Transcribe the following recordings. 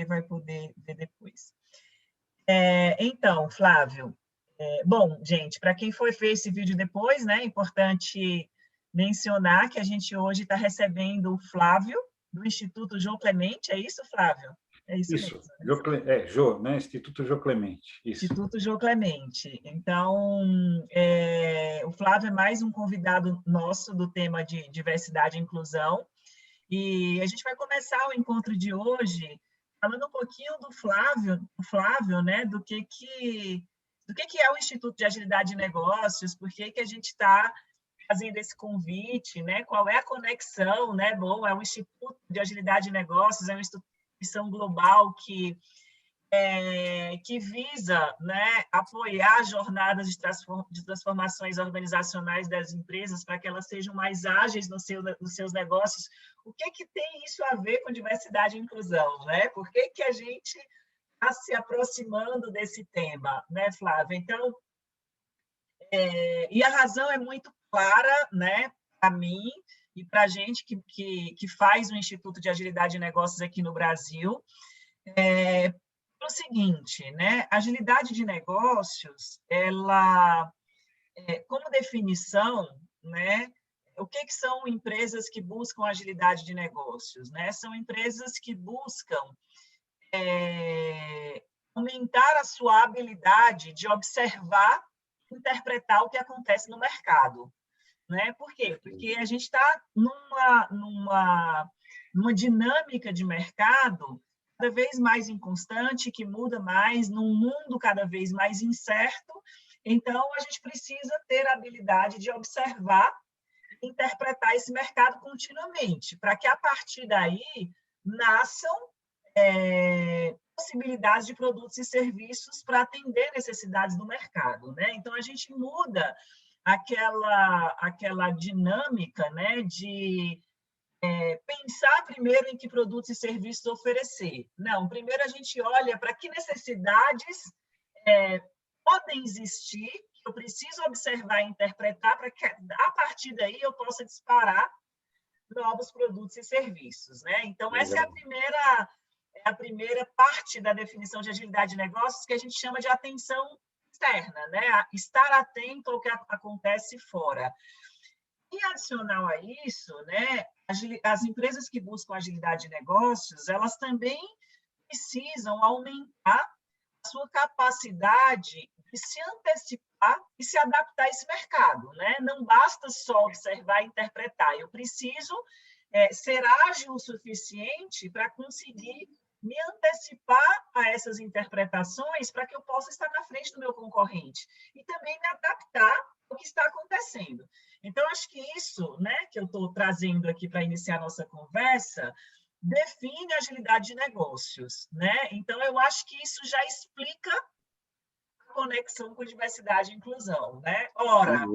vai poder ver depois. Então, Flávio, bom, gente, para quem for ver esse vídeo depois, né, é importante mencionar que a gente hoje está recebendo o Flávio, do Instituto João Clemente, é isso, Flávio? É isso mesmo. Jô, né? Instituto Jô Clemente, isso. Instituto João Clemente. Então, o Flávio é mais um convidado nosso do tema de diversidade e inclusão, e a gente vai começar o encontro de hoje falando um pouquinho do Flávio, né, do que é o Instituto de Agilidade e Negócios, por que a gente está fazendo esse convite, né, qual é a conexão, né, bom, é um Instituto de Agilidade e Negócios, é uma instituição global que visa, né, apoiar jornadas de transformações organizacionais das empresas para que elas sejam mais ágeis nos seus negócios. O que tem isso a ver com diversidade e inclusão, né? Por que a gente está se aproximando desse tema, né, Flávia? Então, e a razão é muito clara, né, para mim e para a gente que faz o Instituto de Agilidade e Negócios aqui no Brasil. O seguinte, né? Agilidade de negócios, ela, como definição, né? O que são empresas que buscam agilidade de negócios, né? São empresas que buscam aumentar a sua habilidade de observar, interpretar o que acontece no mercado, né? Por quê? Porque a gente está numa dinâmica de mercado cada vez mais inconstante, que muda mais, num mundo cada vez mais incerto. Então, a gente precisa ter a habilidade de observar e interpretar esse mercado continuamente, para que, a partir daí, nasçam possibilidades de produtos e serviços para atender necessidades do mercado, né? Então, a gente muda aquela dinâmica, né, de pensar primeiro em que produtos e serviços oferecer. Não, primeiro a gente olha para que necessidades podem existir, que eu preciso observar e interpretar para que, a partir daí, eu possa disparar novos produtos e serviços, né? Então, essa é a primeira parte da definição de agilidade de negócios, que a gente chama de atenção externa, né? Estar atento ao que acontece fora. E, adicional a isso, né, as empresas que buscam agilidade de negócios, elas também precisam aumentar a sua capacidade de se antecipar e se adaptar a esse mercado, né? Não basta só observar e interpretar, eu preciso ser ágil o suficiente para conseguir me antecipar a essas interpretações para que eu possa estar na frente do meu concorrente e também me adaptar ao que está acontecendo. Então, acho que isso, né, que eu estou trazendo aqui para iniciar a nossa conversa, define a agilidade de negócios, né? Então, eu acho que isso já explica a conexão com diversidade e inclusão, né? Ora,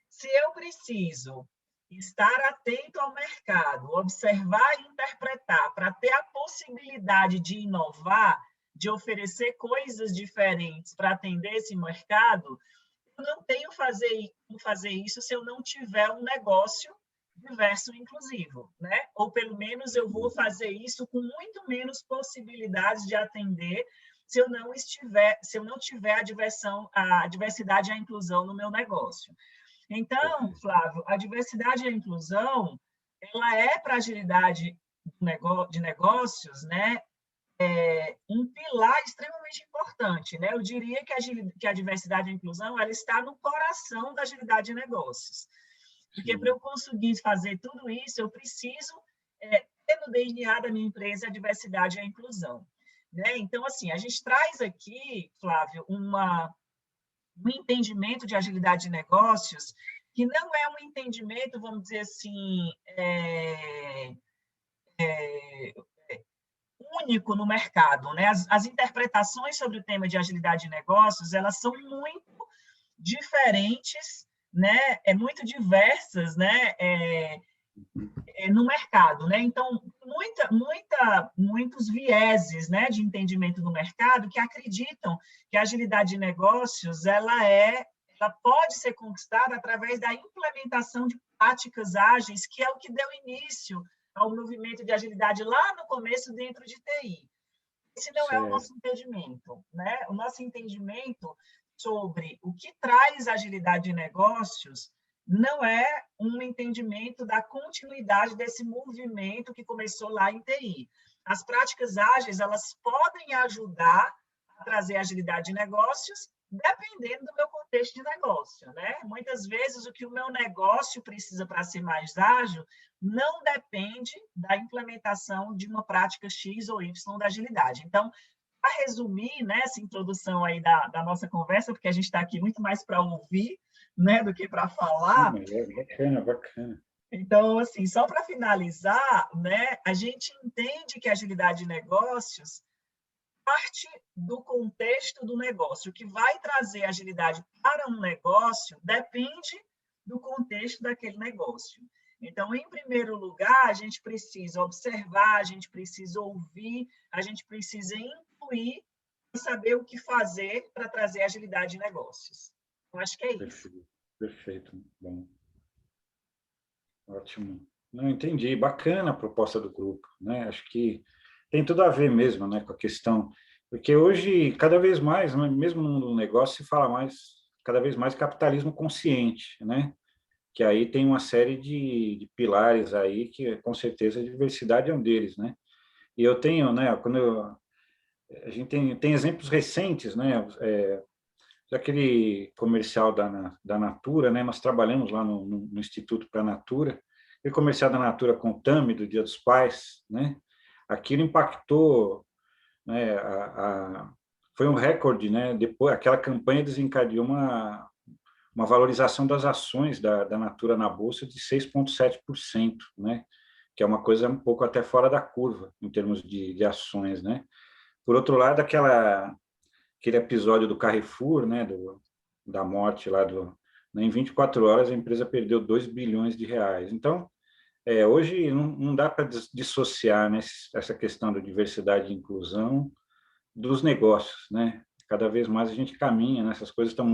se eu preciso estar atento ao mercado, observar e interpretar para ter a possibilidade de inovar, de oferecer coisas diferentes para atender esse mercado, eu não tenho como fazer isso se eu não tiver um negócio diverso e inclusivo, né? Ou pelo menos eu vou fazer isso com muito menos possibilidades de atender se eu não tiver a diversidade e a inclusão no meu negócio. Então, Flávio, a diversidade e a inclusão, ela é para a agilidade de negócios, né? Um pilar extremamente importante, né? Eu diria que a diversidade e a inclusão ela está no coração da agilidade de negócios. Porque para eu conseguir fazer tudo isso, eu preciso ter no DNA da minha empresa a diversidade e a inclusão, né? Então, assim, a gente traz aqui, Flávio, um entendimento de agilidade de negócios que não é um entendimento, vamos dizer assim, único no mercado, né? As interpretações sobre o tema de agilidade de negócios, elas são muito diferentes, né? Muito diversas, né? No mercado, né? Então, muitos vieses, né, de entendimento do mercado que acreditam que a agilidade de negócios ela pode ser conquistada através da implementação de práticas ágeis, que é o que deu início ao movimento de agilidade lá no começo dentro de TI. Esse não é o certo. nosso entendimento, né? O nosso entendimento sobre o que traz agilidade de negócios não é um entendimento da continuidade desse movimento que começou lá em TI. As práticas ágeis, elas podem ajudar a trazer agilidade de negócios, dependendo do meu contexto de negócio, né? Muitas vezes o que o meu negócio precisa para ser mais ágil não depende da implementação de uma prática X ou Y da agilidade. Então, para resumir, né, essa introdução aí da nossa conversa, porque a gente está aqui muito mais para ouvir, né, do que para falar. Mas é bacana, bacana. Então, assim, só para finalizar, né, a gente entende que a agilidade de negócios parte do contexto do negócio. O que vai trazer agilidade para um negócio depende do contexto daquele negócio. Então, em primeiro lugar, a gente precisa observar, a gente precisa ouvir, a gente precisa incluir e saber o que fazer para trazer agilidade de negócios. Eu acho que é isso. Perfeito, perfeito. Bom, ótimo. Não entendi. Bacana a proposta do grupo, né? Acho que tem tudo a ver mesmo, né, com a questão, porque hoje cada vez mais, né, mesmo no negócio, se fala mais, cada vez mais capitalismo consciente, né? Que aí tem uma série de pilares aí que com certeza a diversidade é um deles, né? E eu tenho, né, a gente tem exemplos recentes, né? Daquele comercial da Natura, né? Nós trabalhamos lá no Instituto para a Natura, aquele comercial da Natura com o Tami, do Dia dos Pais, né? Aquilo impactou, né? Foi um recorde, né? Depois, aquela campanha desencadeou uma valorização das ações da Natura na Bolsa de 6,7%, né? Que é uma coisa um pouco até fora da curva, em termos de ações, né? Por outro lado, aquele episódio do Carrefour, né? Da morte lá né, em 24 horas, a empresa perdeu 2 bilhões de reais. Então, hoje não dá para dissociar, né, essa questão da diversidade e inclusão dos negócios, né? Cada vez mais a gente caminha, né? Essas coisas estão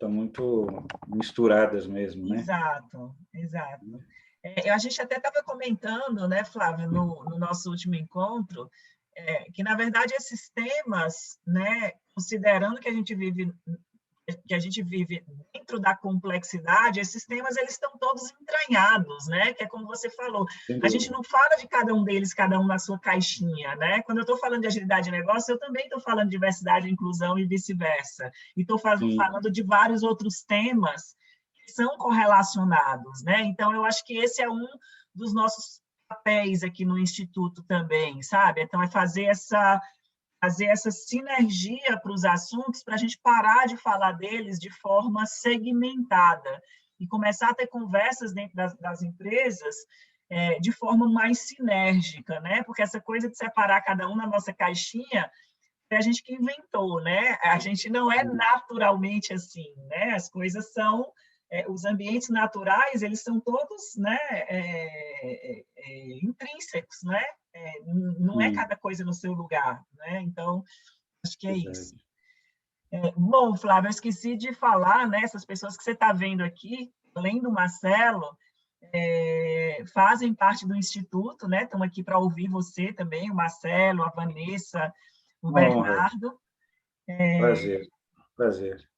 muito misturadas mesmo, né? Exato, exato. A gente até estava comentando, né, Flávio, no nosso último encontro, que, na verdade, esses temas, né, considerando que a gente vive dentro da complexidade, esses temas eles estão todos entranhados, né? Que é como você falou, Sem a gente dúvida. não fala de cada um deles, cada um na sua caixinha, né? Quando eu estou falando de agilidade de negócio, eu também estou falando de diversidade e inclusão e vice-versa. E estou Sim, falando de vários outros temas que são correlacionados, né? Então, eu acho que esse é um dos nossos papéis aqui no Instituto também, sabe? Então, é fazer essa sinergia para os assuntos, para a gente parar de falar deles de forma segmentada e começar a ter conversas dentro das empresas de forma mais sinérgica, né? Porque essa coisa de separar cada um na nossa caixinha é a gente que inventou, né? A gente não é naturalmente assim, né? As coisas são os ambientes naturais, eles são todos, né, intrínsecos, né? Não é sim, cada coisa no seu lugar, né? Então, acho que é isso. verdade. Bom, Flávio, eu esqueci de falar, né? Essas pessoas que você está vendo aqui, além do Marcelo, fazem parte do Instituto, né? Estão aqui para ouvir você também, o Marcelo, a Vanessa, o Uma honra. Bernardo. Prazer, prazer.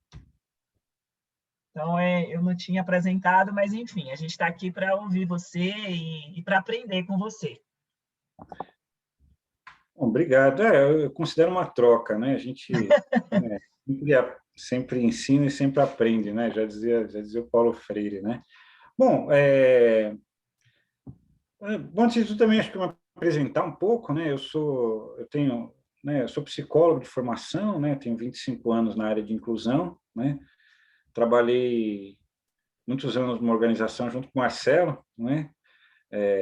Então, eu não tinha apresentado, mas, enfim, a gente está aqui para ouvir você e para aprender com você. Bom, obrigado. Eu considero uma troca, né? A gente sempre ensina e sempre aprende, né? Já dizia o Paulo Freire, né? Bom, bom, antes de tudo também acho que me apresentar um pouco, né? Eu sou psicólogo de formação, né? Tenho 25 anos na área de inclusão, né? Trabalhei muitos anos numa organização junto com o Marcelo, né?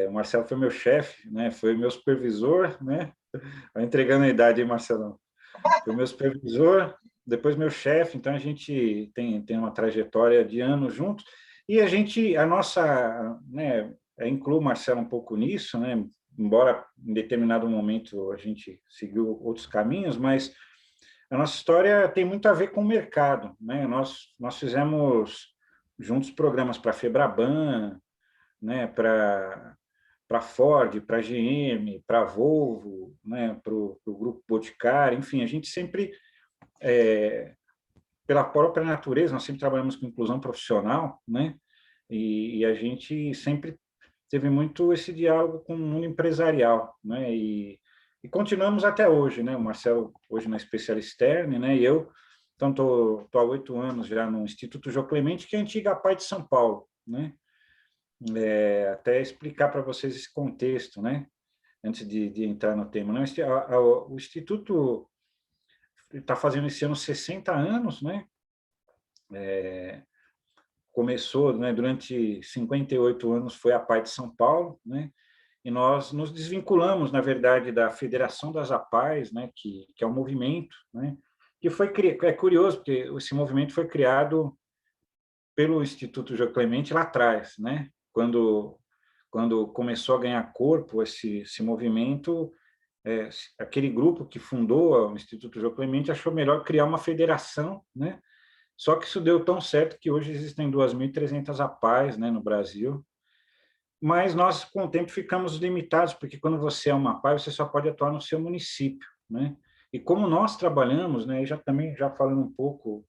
O Marcelo foi meu chefe, né? Foi meu supervisor, né? Vai entregando a idade aí, Marcelão. Foi meu supervisor, depois meu chefe, então a gente tem uma trajetória de anos juntos, e a nossa, né, incluo o Marcelo um pouco nisso, né, embora em determinado momento a gente seguiu outros caminhos, mas a nossa história tem muito a ver com o mercado, né, nós fizemos juntos programas para a Febraban, né, para para Ford, para GM, para Volvo, né, para o Grupo Boticário, enfim, a gente sempre, pela própria natureza, nós sempre trabalhamos com inclusão profissional, né, e a gente sempre teve muito esse diálogo com o mundo empresarial, né, e continuamos até hoje, né, o Marcelo hoje na Specialisterne, né, e eu, então estou há 8 anos já no Instituto Jô Clemente, que é a antiga APAE de São Paulo, né, até explicar para vocês esse contexto, né, antes de entrar no tema. Né? O Instituto está fazendo esse ano 60 anos, né? Começou, né, durante 58 anos, foi a APAE de São Paulo, né? E nós nos desvinculamos, na verdade, da Federação das APAES, né, que é um movimento, né, que é curioso, porque esse movimento foi criado pelo Instituto Jô Clemente lá atrás, né? Quando começou a ganhar corpo esse movimento, aquele grupo que fundou o Instituto Jô Clemente achou melhor criar uma federação, né? Só que isso deu tão certo que hoje existem 2.300 APAES, né, no Brasil, mas nós, com o tempo, ficamos limitados, porque quando você é uma APAE, você só pode atuar no seu município, né? E como nós trabalhamos, né, também já falando um pouco,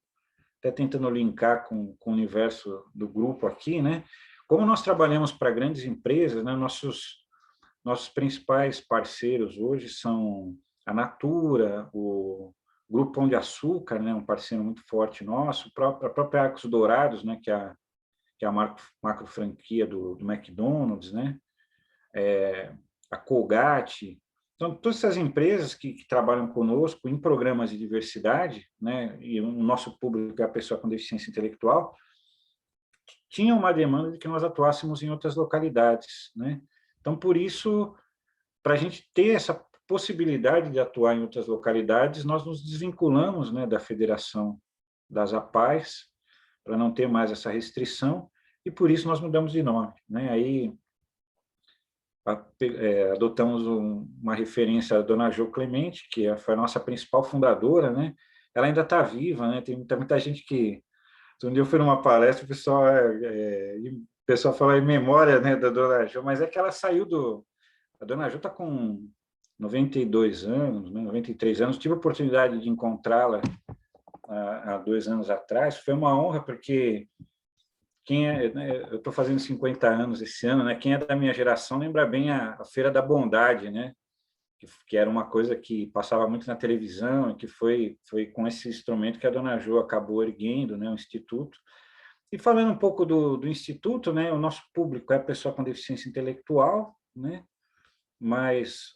até tentando linkar com o universo do grupo aqui, né? Como nós trabalhamos para grandes empresas, né, nossos principais parceiros hoje são a Natura, o Grupo Pão de Açúcar, né, um parceiro muito forte nosso, a própria Arcos Dourados, né, que é a macro franquia do McDonald's, né, a Colgate. Então, todas essas empresas que trabalham conosco em programas de diversidade, né, e o nosso público é a pessoa com deficiência intelectual, tinham uma demanda de que nós atuássemos em outras localidades, né? Então, por isso, para a gente ter essa possibilidade de atuar em outras localidades, nós nos desvinculamos, né, da Federação das APAES, para não ter mais essa restrição, e por isso nós mudamos de nome, né? Aí adotamos uma referência à Dona Jô Clemente, que foi a nossa principal fundadora, né? Ela ainda está viva, né? Tem muita gente que... Um dia eu fui numa palestra, o pessoal fala em memória, né, da Dona Jô, mas é que ela saiu do... A Dona Jô está com 92 anos, né, 93 anos. Tive a oportunidade de encontrá-la há 2 anos atrás. Foi uma honra, porque né, eu estou fazendo 50 anos esse ano, né? Quem é da minha geração lembra bem a Feira da Bondade, né? Que era uma coisa que passava muito na televisão, e que foi com esse instrumento que a Dona Jô acabou erguendo, né, o Instituto. E falando um pouco do Instituto, né, o nosso público é a pessoa com deficiência intelectual, né, mais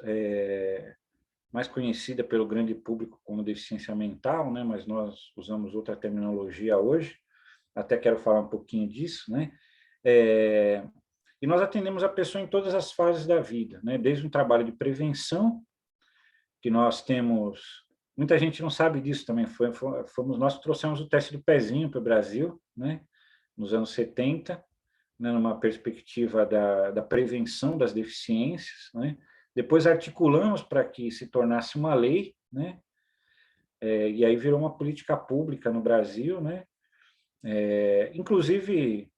conhecida pelo grande público como deficiência mental, né, mas nós usamos outra terminologia hoje, até quero falar um pouquinho disso, né, e nós atendemos a pessoa em todas as fases da vida, né, desde um trabalho de prevenção, que nós temos... Muita gente não sabe disso também, fomos nós que trouxemos o teste do pezinho para o Brasil, né, nos anos 70, né, numa perspectiva da prevenção das deficiências, né? Depois articulamos para que se tornasse uma lei, né? E aí virou uma política pública no Brasil, né? Inclusive,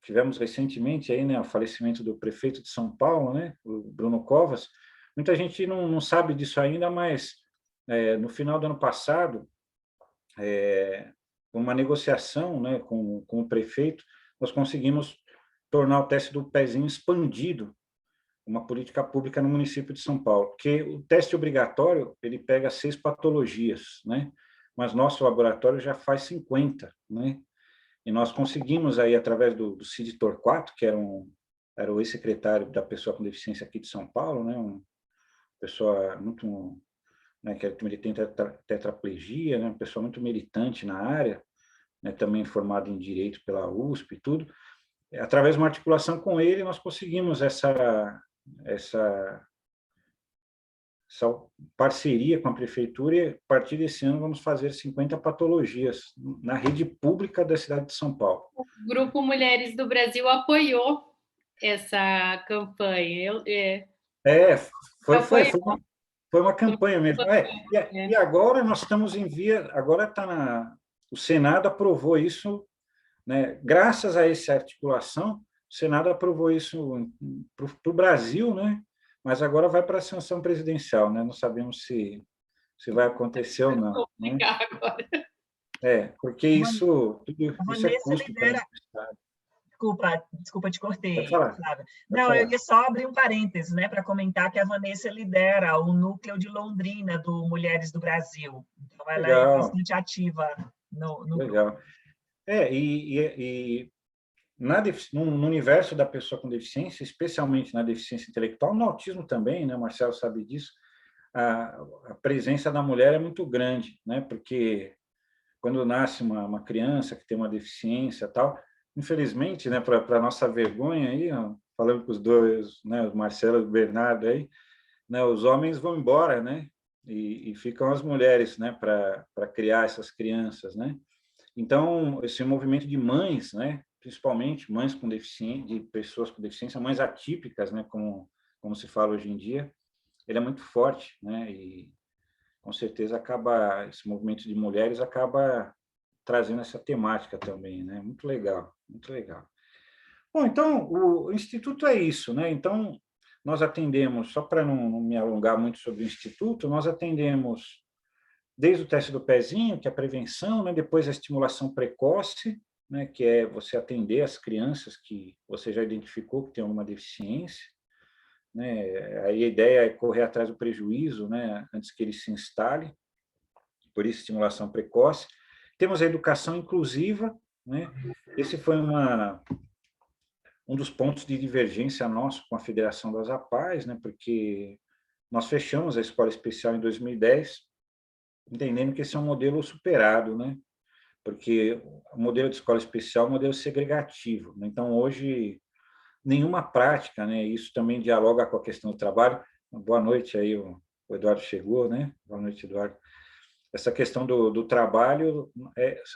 tivemos recentemente aí, né, o falecimento do prefeito de São Paulo, né, o Bruno Covas. Muita gente não sabe disso ainda, mas no final do ano passado, uma negociação, né, com o prefeito, nós conseguimos tornar o teste do pezinho expandido, uma política pública no município de São Paulo, porque o teste obrigatório, ele pega 6 patologias, né, mas nosso laboratório já faz 50, né, e nós conseguimos aí, através do Cid Torquato, que era o ex-secretário da pessoa com deficiência aqui de São Paulo, né, uma pessoa muito... Né, que ele tem tetraplegia, né, uma pessoa muito militante na área, né, também formado em Direito pela USP e tudo. Através de uma articulação com ele, nós conseguimos essa parceria com a prefeitura, e a partir desse ano vamos fazer 50 patologias na rede pública da cidade de São Paulo. O Grupo Mulheres do Brasil apoiou essa campanha. Foi uma campanha mesmo. E agora nós estamos em via... Agora o Senado aprovou isso, né? Graças a essa articulação, o Senado aprovou isso para o Brasil, né? Mas agora vai para a sanção presidencial, né? Não sabemos se vai acontecer ou não, Vou né? explicar agora. Porque tudo A isso é Vanessa custo para o lidera. Estado. Desculpa, te Pode cortei, falar, Flávia. pode Não, eu falar. ia só abrir um parênteses, né, para comentar que a Vanessa lidera o núcleo de Londrina do Mulheres do Brasil. Então, ela é Legal, bastante ativa no grupo. legal. No universo da pessoa com deficiência, especialmente na deficiência intelectual, no autismo também, né? O Marcelo sabe disso, a presença da mulher é muito grande, né? Porque quando nasce uma criança que tem uma deficiência tal, infelizmente, né, para nossa vergonha aí, ó, falando com os dois, né, o Marcelo e o Bernardo aí, né, os homens vão embora, né? E ficam as mulheres, né, para criar essas crianças, né? Então, esse movimento de mães, né, principalmente mães com deficiência, de pessoas com deficiência, mães atípicas, né, como se fala hoje em dia, ele é muito forte, né? E com certeza esse movimento de mulheres acaba trazendo essa temática também, né? Muito legal, muito legal. Bom, então o instituto é isso, né? Então nós atendemos, só para não me alongar muito sobre o instituto, nós atendemos desde o teste do pezinho, que é a prevenção, né? Depois a estimulação precoce, né? Que é você atender as crianças que você já identificou que tem alguma deficiência, né? Aí a ideia é correr atrás do prejuízo, né? Antes que ele se instale, por isso estimulação precoce. Temos a educação inclusiva, né? Esse foi um dos pontos de divergência nosso com a Federação das APAES, né? Porque nós fechamos a escola especial em 2010, entendendo que esse é um modelo superado, né? Porque o modelo de escola especial é um modelo segregativo, né? Então, hoje, nenhuma prática, né? Isso também dialoga com a questão do trabalho. Boa noite aí, o Eduardo chegou, né? Boa noite, Eduardo. Essa questão do trabalho,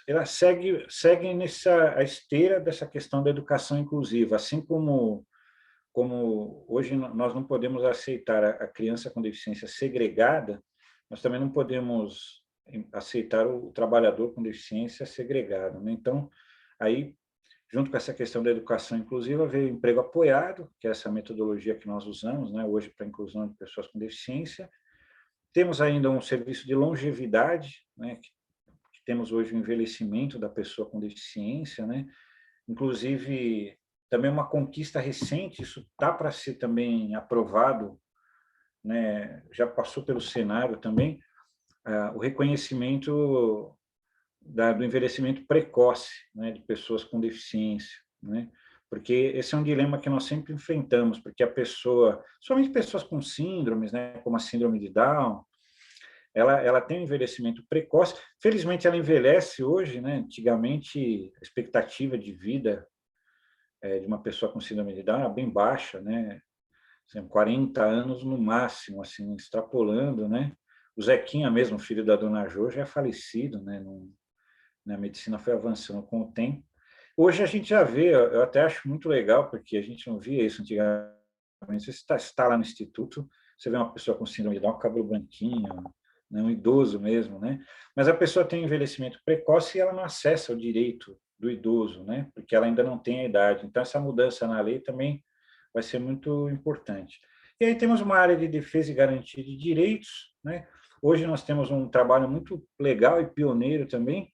ela segue a esteira dessa questão da educação inclusiva, assim como hoje nós não podemos aceitar a criança com deficiência segregada, nós também não podemos aceitar o trabalhador com deficiência segregado, né? Então, aí, junto com essa questão da educação inclusiva, veio o emprego apoiado, que é essa metodologia que nós usamos, né, hoje para a inclusão de pessoas com deficiência. Temos ainda um serviço de longevidade, né, que temos hoje o envelhecimento da pessoa com deficiência, né? Inclusive, também uma conquista recente, isso está para ser também aprovado, né? Já passou pelo Senado também, o reconhecimento do envelhecimento precoce, né, de pessoas com deficiência, né? Porque esse é um dilema que nós sempre enfrentamos, porque a pessoa, somente pessoas com síndromes, né, como a síndrome de Down, ela tem um envelhecimento precoce. Felizmente, ela envelhece hoje, né? Antigamente, a expectativa de vida de uma pessoa com síndrome de Down era bem baixa, né? Assim, 40 anos no máximo, assim, extrapolando, né? O Zequinha mesmo, filho da dona Jo, já é falecido, né? A medicina foi avançando com o tempo. Hoje a gente já vê, eu até acho muito legal, porque a gente não via isso antigamente. Você está lá no instituto, você vê uma pessoa com síndrome de Down, com cabelo branquinho, né, um idoso mesmo, né? Mas a pessoa tem envelhecimento precoce e ela não acessa o direito do idoso, né? Porque ela ainda não tem a idade. Então, essa mudança na lei também vai ser muito importante. E aí temos uma área de defesa e garantia de direitos, né? Hoje nós temos um trabalho muito legal e pioneiro também,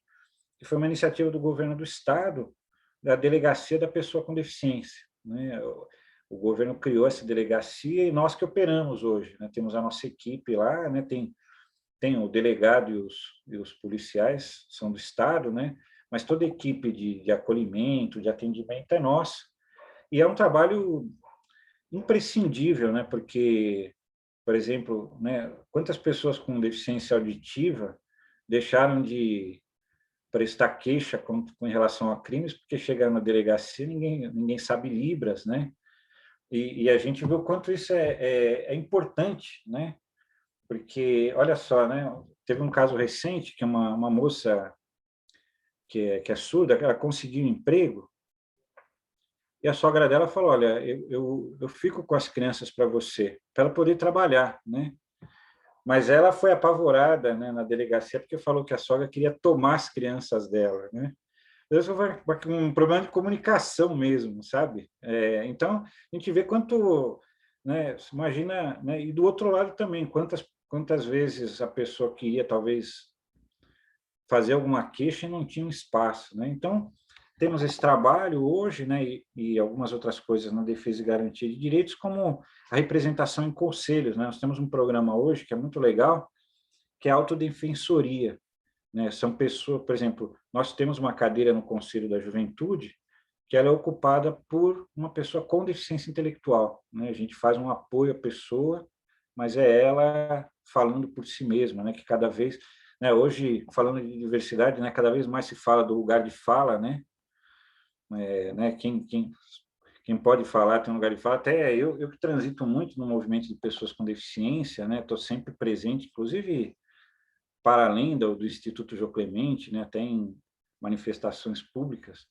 que foi uma iniciativa do governo do estado, da delegacia da pessoa com deficiência, né? O governo criou essa delegacia e nós que operamos hoje, né? Temos a nossa equipe lá, né? Tem o delegado e os policiais, são do estado, né? Mas toda a equipe de acolhimento, de atendimento é nossa. E é um trabalho imprescindível, né? Porque, por exemplo, né? Quantas pessoas com deficiência auditiva deixaram de prestar queixa com relação a crimes, porque chegaram na delegacia, ninguém sabe Libras, né? E a gente vê o quanto isso é importante, né? Porque, olha só, né? Teve um caso recente que uma moça que é surda, ela conseguiu um emprego, e a sogra dela falou, olha, eu fico com as crianças para você, para ela poder trabalhar, né? Mas ela foi apavorada, né, na delegacia, porque falou que a sogra queria tomar as crianças dela, né? Isso vai com um problema de comunicação mesmo, sabe? Então, a gente vê quanto, né, você imagina, né, e do outro lado também, quantas vezes a pessoa queria, talvez, fazer alguma queixa e não tinha um espaço, né? Então, temos esse trabalho hoje, né, e algumas outras coisas na defesa e garantia de direitos, como a representação em conselhos, né? Nós temos um programa hoje que é muito legal, que é a autodefensoria, né? São pessoas, por exemplo, nós temos uma cadeira no Conselho da Juventude que ela é ocupada por uma pessoa com deficiência intelectual, né? A gente faz um apoio à pessoa, mas é ela falando por si mesma, né? Que cada vez, né? Hoje, falando de diversidade, né? Cada vez mais se fala do lugar de fala, né? Né? Quem pode falar tem um lugar de fala. Até eu que transito muito no movimento de pessoas com deficiência, né? Estou sempre presente, inclusive para além do Instituto Jô Clemente, né, tem manifestações públicas.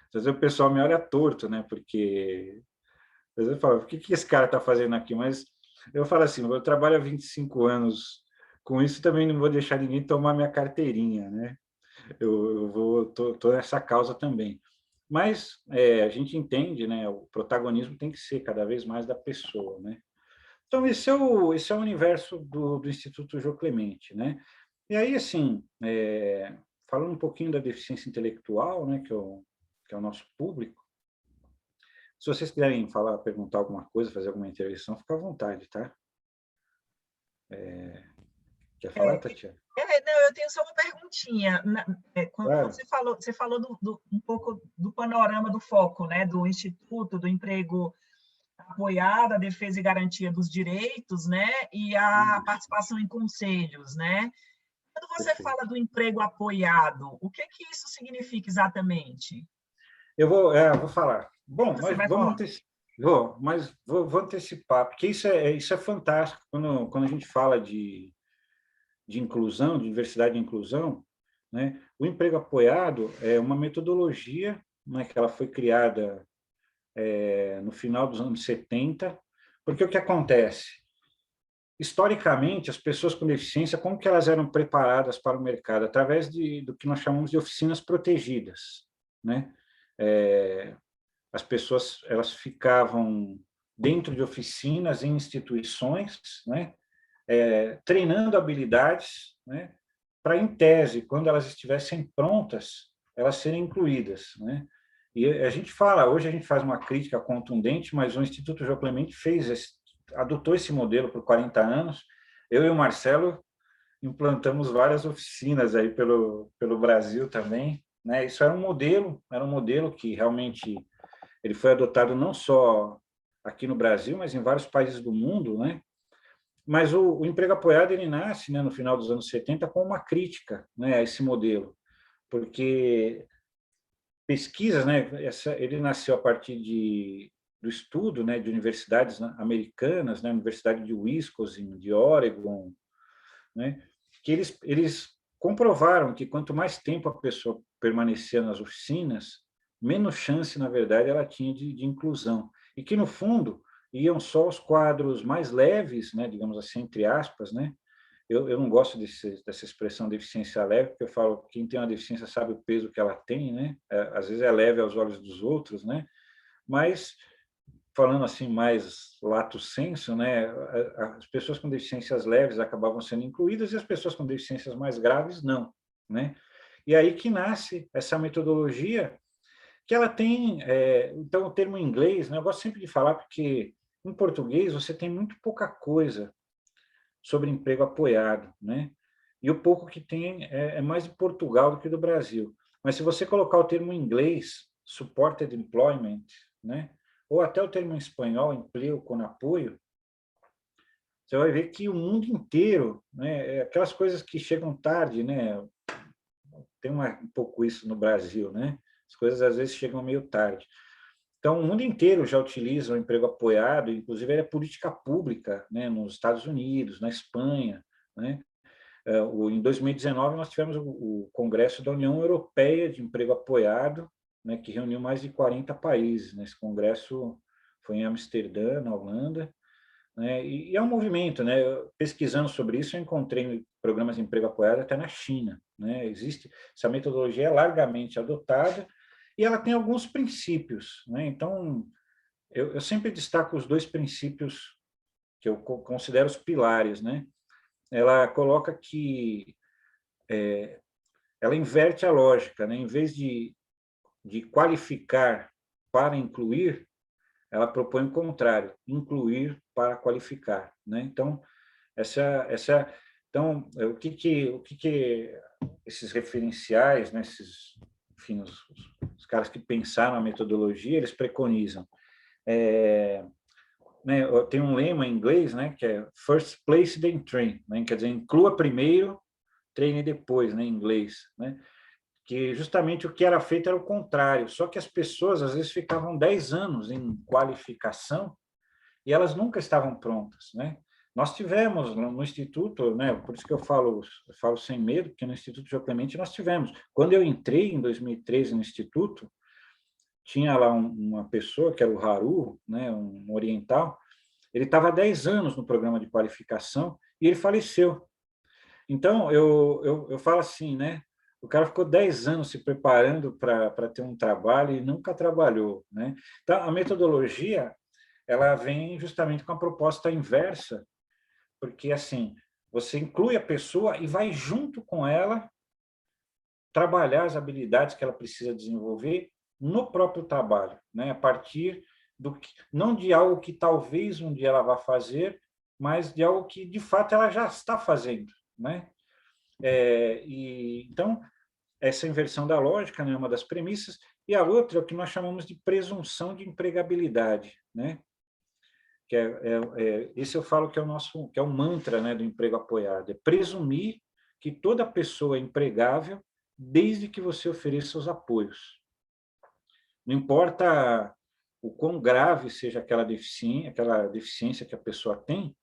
Às vezes o pessoal me olha torto, né, porque às vezes eu falo, o que esse cara está fazendo aqui? Mas eu falo assim, eu trabalho há 25 anos com isso, também não vou deixar ninguém tomar minha carteirinha, né? Tô nessa causa também. Mas a gente entende, né, o protagonismo tem que ser cada vez mais da pessoa, né? Então, esse é o universo do Instituto Jô Clemente, né? E aí, assim, falando um pouquinho da deficiência intelectual, né, que é o nosso público, se vocês quiserem falar, perguntar alguma coisa, fazer alguma intervenção, fica à vontade, tá? Quer falar, Tatiana? Não, eu tenho só uma perguntinha. Quando Claro. você falou um pouco do panorama do foco, né, do Instituto do Emprego Apoiado, a defesa e garantia dos direitos, né, e a Isso, participação em conselhos, né? Quando você perfeito. fala do emprego apoiado, o que isso significa exatamente? Eu vou falar. Bom, Você mas vai vamos falar. antecipar. Vou antecipar, porque isso é fantástico quando a gente fala de inclusão, de diversidade e inclusão, né? O emprego apoiado é uma metodologia, né, que ela foi criada no final dos anos 70, porque o que acontece? Historicamente, as pessoas com deficiência, como que elas eram preparadas para o mercado? Através do que nós chamamos de oficinas protegidas, né? As pessoas elas ficavam dentro de oficinas em instituições, né? Treinando habilidades, né? Para, em tese, quando elas estivessem prontas, elas serem incluídas, né? E a gente fala, hoje a gente faz uma crítica contundente, mas o Instituto Jô Clemente adotou esse modelo por 40 anos. Eu e o Marcelo implantamos várias oficinas aí pelo Brasil também, né? Isso era um modelo que realmente ele foi adotado não só aqui no Brasil, mas em vários países do mundo, né? Mas o emprego apoiado ele nasce, né, no final dos anos 70 com uma crítica, né, a esse modelo, porque pesquisas, né, ele nasceu a partir do estudo, né, de universidades americanas, né, Universidade de Wisconsin, de Oregon, né, que eles comprovaram que quanto mais tempo a pessoa permanecia nas oficinas, menos chance, na verdade, ela tinha de inclusão. E que, no fundo, iam só os quadros mais leves, né, digamos assim, entre aspas, né? Eu não gosto dessa expressão deficiência leve, porque eu falo que quem tem uma deficiência sabe o peso que ela tem, né? Às vezes é leve aos olhos dos outros, né? Mas falando assim mais lato sensu, né, as pessoas com deficiências leves acabavam sendo incluídas e as pessoas com deficiências mais graves não, né? E aí que nasce essa metodologia que ela tem, então o termo em inglês, né, eu gosto sempre de falar porque em português você tem muito pouca coisa sobre emprego apoiado, né? E o pouco que tem é mais de Portugal do que do Brasil. Mas se você colocar o termo em inglês, supported employment, né? Ou até o termo em espanhol, emprego com apoio, você vai ver que o mundo inteiro, né? Aquelas coisas que chegam tarde, né? Tem um pouco isso no Brasil, né? As coisas às vezes chegam meio tarde. Então, o mundo inteiro já utiliza o emprego apoiado, inclusive é política pública, né? Nos Estados Unidos, na Espanha, né? Em 2019, nós tivemos o Congresso da União Europeia de Emprego Apoiado, né, que reuniu mais de 40 países. Esse congresso foi em Amsterdã, na Holanda, né? E é um movimento, né? Pesquisando sobre isso, eu encontrei programas de emprego apoiado até na China, né? Existe essa metodologia, é largamente adotada e ela tem alguns princípios, né? Então, eu sempre destaco os dois princípios que eu considero os pilares, né? Ela coloca que ela inverte a lógica, né? Em vez de qualificar para incluir, ela propõe o contrário, incluir para qualificar, né? Então, então, o que esses referenciais, né, enfim, os caras que pensaram a metodologia, eles preconizam. Né, tem um lema em inglês, né, que é first place then train, né, quer dizer, inclua primeiro, treine depois, né, em inglês, né? Que justamente o que era feito era o contrário, só que as pessoas às vezes ficavam 10 anos em qualificação e elas nunca estavam prontas, né? Nós tivemos no Instituto, né, por isso que eu falo sem medo, porque no Instituto João Clemente nós tivemos. Quando eu entrei em 2013 no Instituto, tinha lá uma pessoa, que era o Haru, né, um oriental, ele estava há 10 anos no programa de qualificação e ele faleceu. Então, eu falo assim, né? O cara ficou 10 anos se preparando para ter um trabalho e nunca trabalhou, né? Então, a metodologia, ela vem justamente com a proposta inversa, porque, assim, você inclui a pessoa e vai junto com ela trabalhar as habilidades que ela precisa desenvolver no próprio trabalho, né? A partir não de algo que talvez um dia ela vá fazer, mas de algo que, de fato, ela já está fazendo, né? Então, essa inversão da lógica, né, é uma das premissas, e a outra é o que nós chamamos de presunção de empregabilidade, né? Esse eu falo que é o mantra, né, do emprego apoiado, é presumir que toda pessoa é empregável desde que você ofereça os apoios. Não importa o quão grave seja aquela deficiência que a pessoa tem,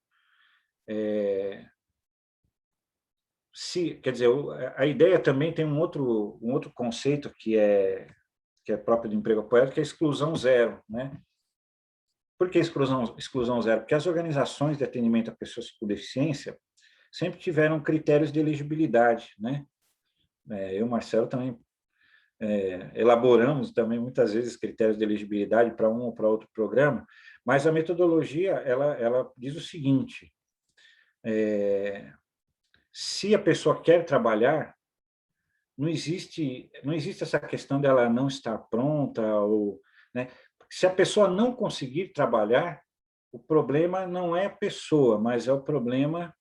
quer dizer, a ideia também tem um outro conceito que é próprio do emprego apoiado, que é a exclusão zero, né? Por que exclusão zero? Porque as organizações de atendimento a pessoas com deficiência sempre tiveram critérios de elegibilidade, né? Eu, Marcelo, também elaboramos também muitas vezes critérios de elegibilidade para um ou para outro programa, mas a metodologia ela diz o seguinte: se a pessoa quer trabalhar, não existe essa questão dela não estar pronta ou, né? Se a pessoa não conseguir trabalhar, o problema não é a pessoa, mas é o problema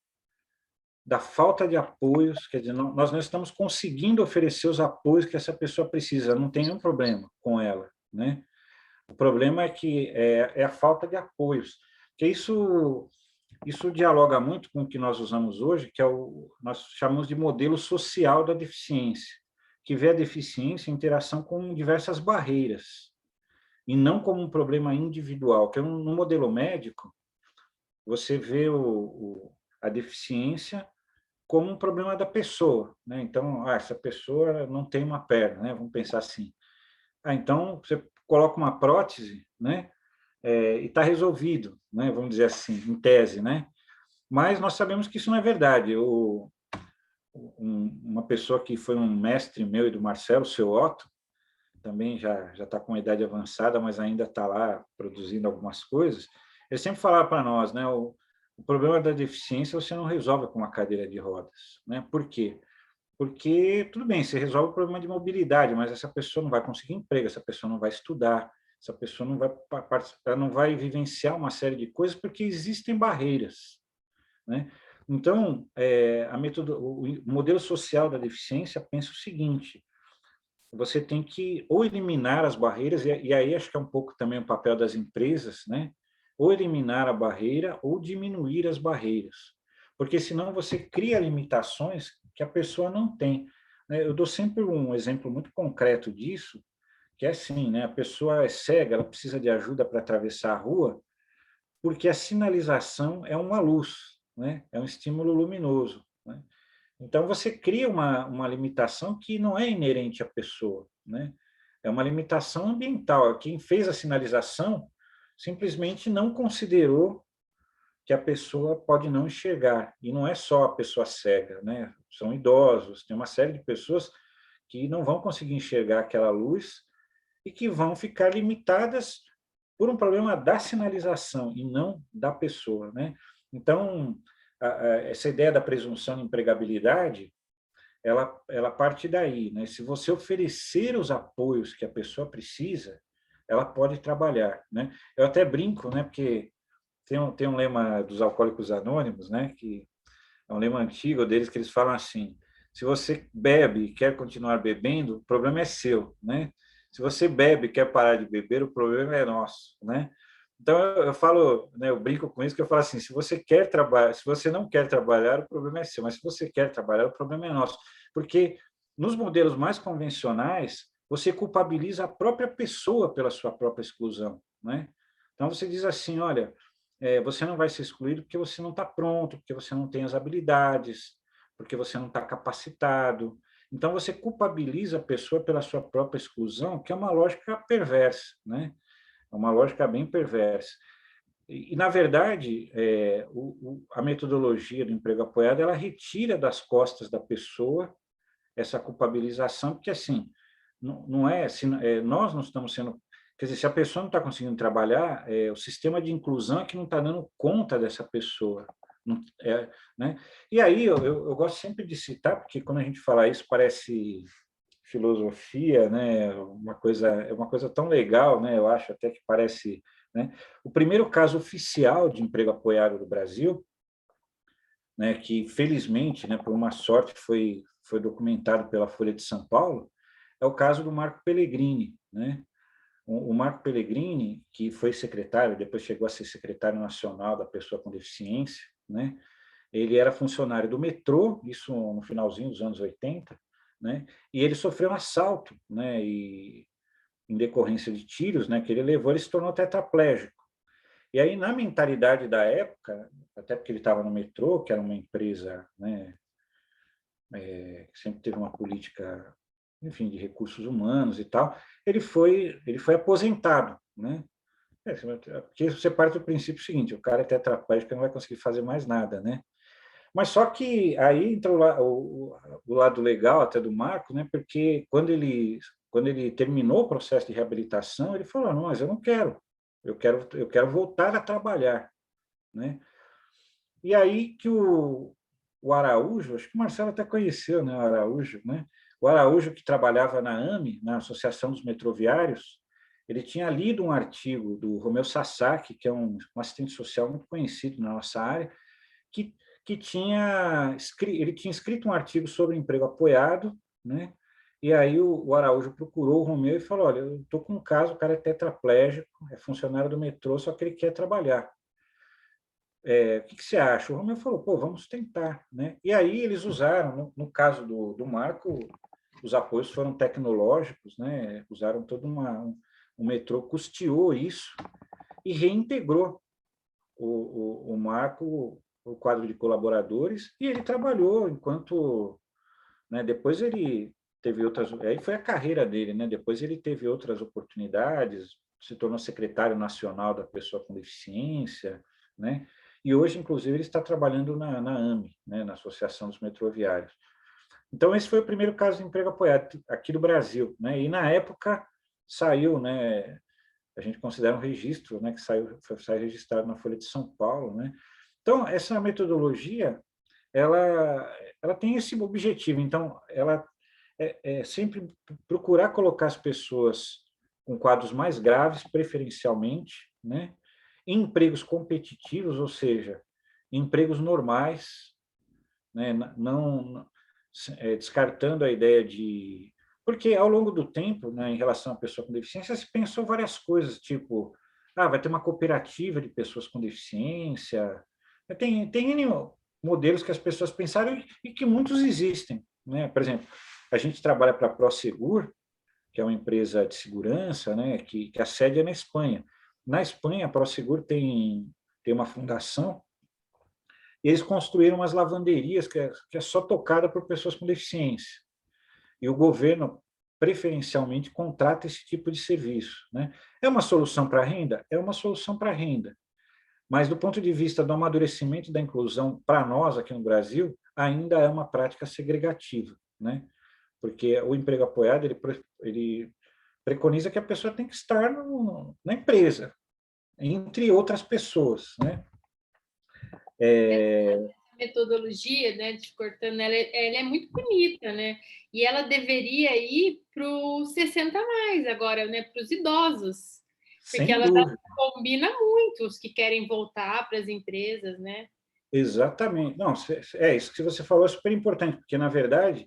da falta de apoios, quer dizer, nós não estamos conseguindo oferecer os apoios que essa pessoa precisa, não tem nenhum problema com ela, né? O problema é que é a falta de apoios, que isso dialoga muito com o que nós usamos hoje, que nós chamamos de modelo social da deficiência, que vê a deficiência em interação com diversas barreiras, e não como um problema individual, que no modelo médico, você vê a deficiência como um problema da pessoa, né? Então, essa pessoa não tem uma perna, né? Vamos pensar assim. Então, você coloca uma prótese, né? E está resolvido, né? Vamos dizer assim, em tese, né? Mas nós sabemos que isso não é verdade. Uma pessoa que foi um mestre meu e do Marcelo, o seu Otto, também já está com uma idade avançada, mas ainda está lá produzindo algumas coisas, ele sempre falava para nós, né? O problema da deficiência você não resolve com uma cadeira de rodas, né? Por quê? Porque, tudo bem, você resolve o problema de mobilidade, mas essa pessoa não vai conseguir emprego, essa pessoa não vai estudar, essa pessoa não vai vivenciar uma série de coisas porque existem barreiras, né? Então, o modelo social da deficiência pensa o seguinte: você tem que ou eliminar as barreiras, e aí acho que é um pouco também o papel das empresas, né? Ou eliminar a barreira ou diminuir as barreiras, porque senão você cria limitações que a pessoa não tem. Eu dou sempre um exemplo muito concreto disso, que é assim, né? A pessoa é cega, ela precisa de ajuda para atravessar a rua, porque a sinalização é uma luz, né? É um estímulo luminoso, né? Então, você cria uma limitação que não é inerente à pessoa, né? É uma limitação ambiental. Quem fez a sinalização simplesmente não considerou que a pessoa pode não enxergar. E não é só a pessoa cega, né? São idosos, tem uma série de pessoas que não vão conseguir enxergar aquela luz e que vão ficar limitadas por um problema da sinalização e não da pessoa, né? Então, essa ideia da presunção de empregabilidade, ela parte daí, né? Se você oferecer os apoios que a pessoa precisa, ela pode trabalhar, né? Eu até brinco, né? Porque tem um lema dos Alcoólicos Anônimos, né? Que é um lema antigo deles que eles falam assim: se você bebe e quer continuar bebendo, o problema é seu, né? Se você bebe e quer parar de beber, o problema é nosso, né? Então eu falo, né, eu brinco com isso que eu falo assim: se você quer trabalhar, se você não quer trabalhar, o problema é seu, mas se você quer trabalhar, o problema é nosso, porque nos modelos mais convencionais você culpabiliza a própria pessoa pela sua própria exclusão, né? Então você diz assim: olha, você não vai ser excluído porque você não está pronto, porque você não tem as habilidades, porque você não está capacitado. Então, você culpabiliza a pessoa pela sua própria exclusão, que é uma lógica perversa, né? É uma lógica bem perversa. E na verdade, a metodologia do emprego apoiado, ela retira das costas da pessoa essa culpabilização, porque assim, não é, nós não estamos sendo. Quer dizer, se a pessoa não está conseguindo trabalhar, o sistema de inclusão é que não está dando conta dessa pessoa. Não, né? E aí eu gosto sempre de citar, porque quando a gente fala isso parece filosofia, né? É uma coisa tão legal, né? Eu acho até que parece, né? O primeiro caso oficial de emprego apoiado do Brasil, né? Que felizmente, né? Por uma sorte foi documentado pela Folha de São Paulo, é o caso do Marco Pellegrini, né? O Marco Pellegrini, que foi secretário, depois chegou a ser secretário nacional da pessoa com deficiência, né? Ele era funcionário do metrô, isso no finalzinho dos anos 80, né? E ele sofreu um assalto, né? E em decorrência de tiros, né? Que ele levou, ele se tornou tetraplégico. E aí, na mentalidade da época, até porque ele estava no metrô, que era uma empresa, né? Que sempre teve uma política, enfim, de recursos humanos e tal, ele foi aposentado, né? Porque você parte do princípio seguinte: o cara é tetraplégico, não vai conseguir fazer mais nada, né? Mas só que aí entra o lado legal até do Marco, né? Porque quando ele terminou o processo de reabilitação, ele falou: não, mas eu não quero, eu quero voltar a trabalhar, né? E aí que o Araújo, acho que o Marcelo até conheceu, né, o Araújo, né? O Araújo, que trabalhava na AME, na Associação dos Metroviários, ele tinha lido um artigo do Romeu Sasaki, que é um assistente social muito conhecido na nossa área, que, ele tinha escrito um artigo sobre emprego apoiado, né? E aí o Araújo procurou o Romeu e falou: olha, eu estou com um caso, o cara é tetraplégico, é funcionário do metrô, só que ele quer trabalhar. O que você acha? O Romeu falou: pô, vamos tentar, né? E aí eles usaram, no caso do Marco, os apoios foram tecnológicos, né? Usaram todo o metrô custeou isso e reintegrou o Marco, o quadro de colaboradores, e ele trabalhou enquanto, né? Depois ele teve outras, aí foi a carreira dele, né? Depois ele teve outras oportunidades, se tornou secretário nacional da pessoa com deficiência, né? E hoje, inclusive, ele está trabalhando na AME, né? Na Associação dos Metroviários. Então, esse foi o primeiro caso de emprego apoiado aqui do Brasil, né? E na época saiu, né? A gente considera um registro, né? Que saiu registrado na Folha de São Paulo, né? Então, essa metodologia, ela tem esse objetivo. Então, ela é sempre procurar colocar as pessoas com quadros mais graves, preferencialmente, né? Em empregos competitivos, ou seja, empregos normais, né? Não descartando a ideia de... Porque, ao longo do tempo, né, em relação à pessoa com deficiência, se pensou várias coisas, tipo, vai ter uma cooperativa de pessoas com deficiência. Tem modelos que as pessoas pensaram e que muitos existem, né? Por exemplo, a gente trabalha para a Prosegur, que é uma empresa de segurança, né, que a sede é na Espanha. Na Espanha, a Prosegur tem uma fundação e eles construíram umas lavanderias que é só tocada por pessoas com deficiência. E o governo, preferencialmente, contrata esse tipo de serviço, né? É uma solução para a renda? É uma solução para a renda. Mas, do ponto de vista do amadurecimento da inclusão, para nós, aqui no Brasil, ainda é uma prática segregativa, né? Porque o emprego apoiado, ele preconiza que a pessoa tem que estar na empresa, entre outras pessoas, né? Metodologia, né, te cortando, ela é muito bonita, né? E ela deveria ir para os 60 mais agora, né? Para os idosos, porque Sem ela dúvida. combina muito os que querem voltar para as empresas, né? Exatamente. Não, isso que você falou é super importante, porque, na verdade,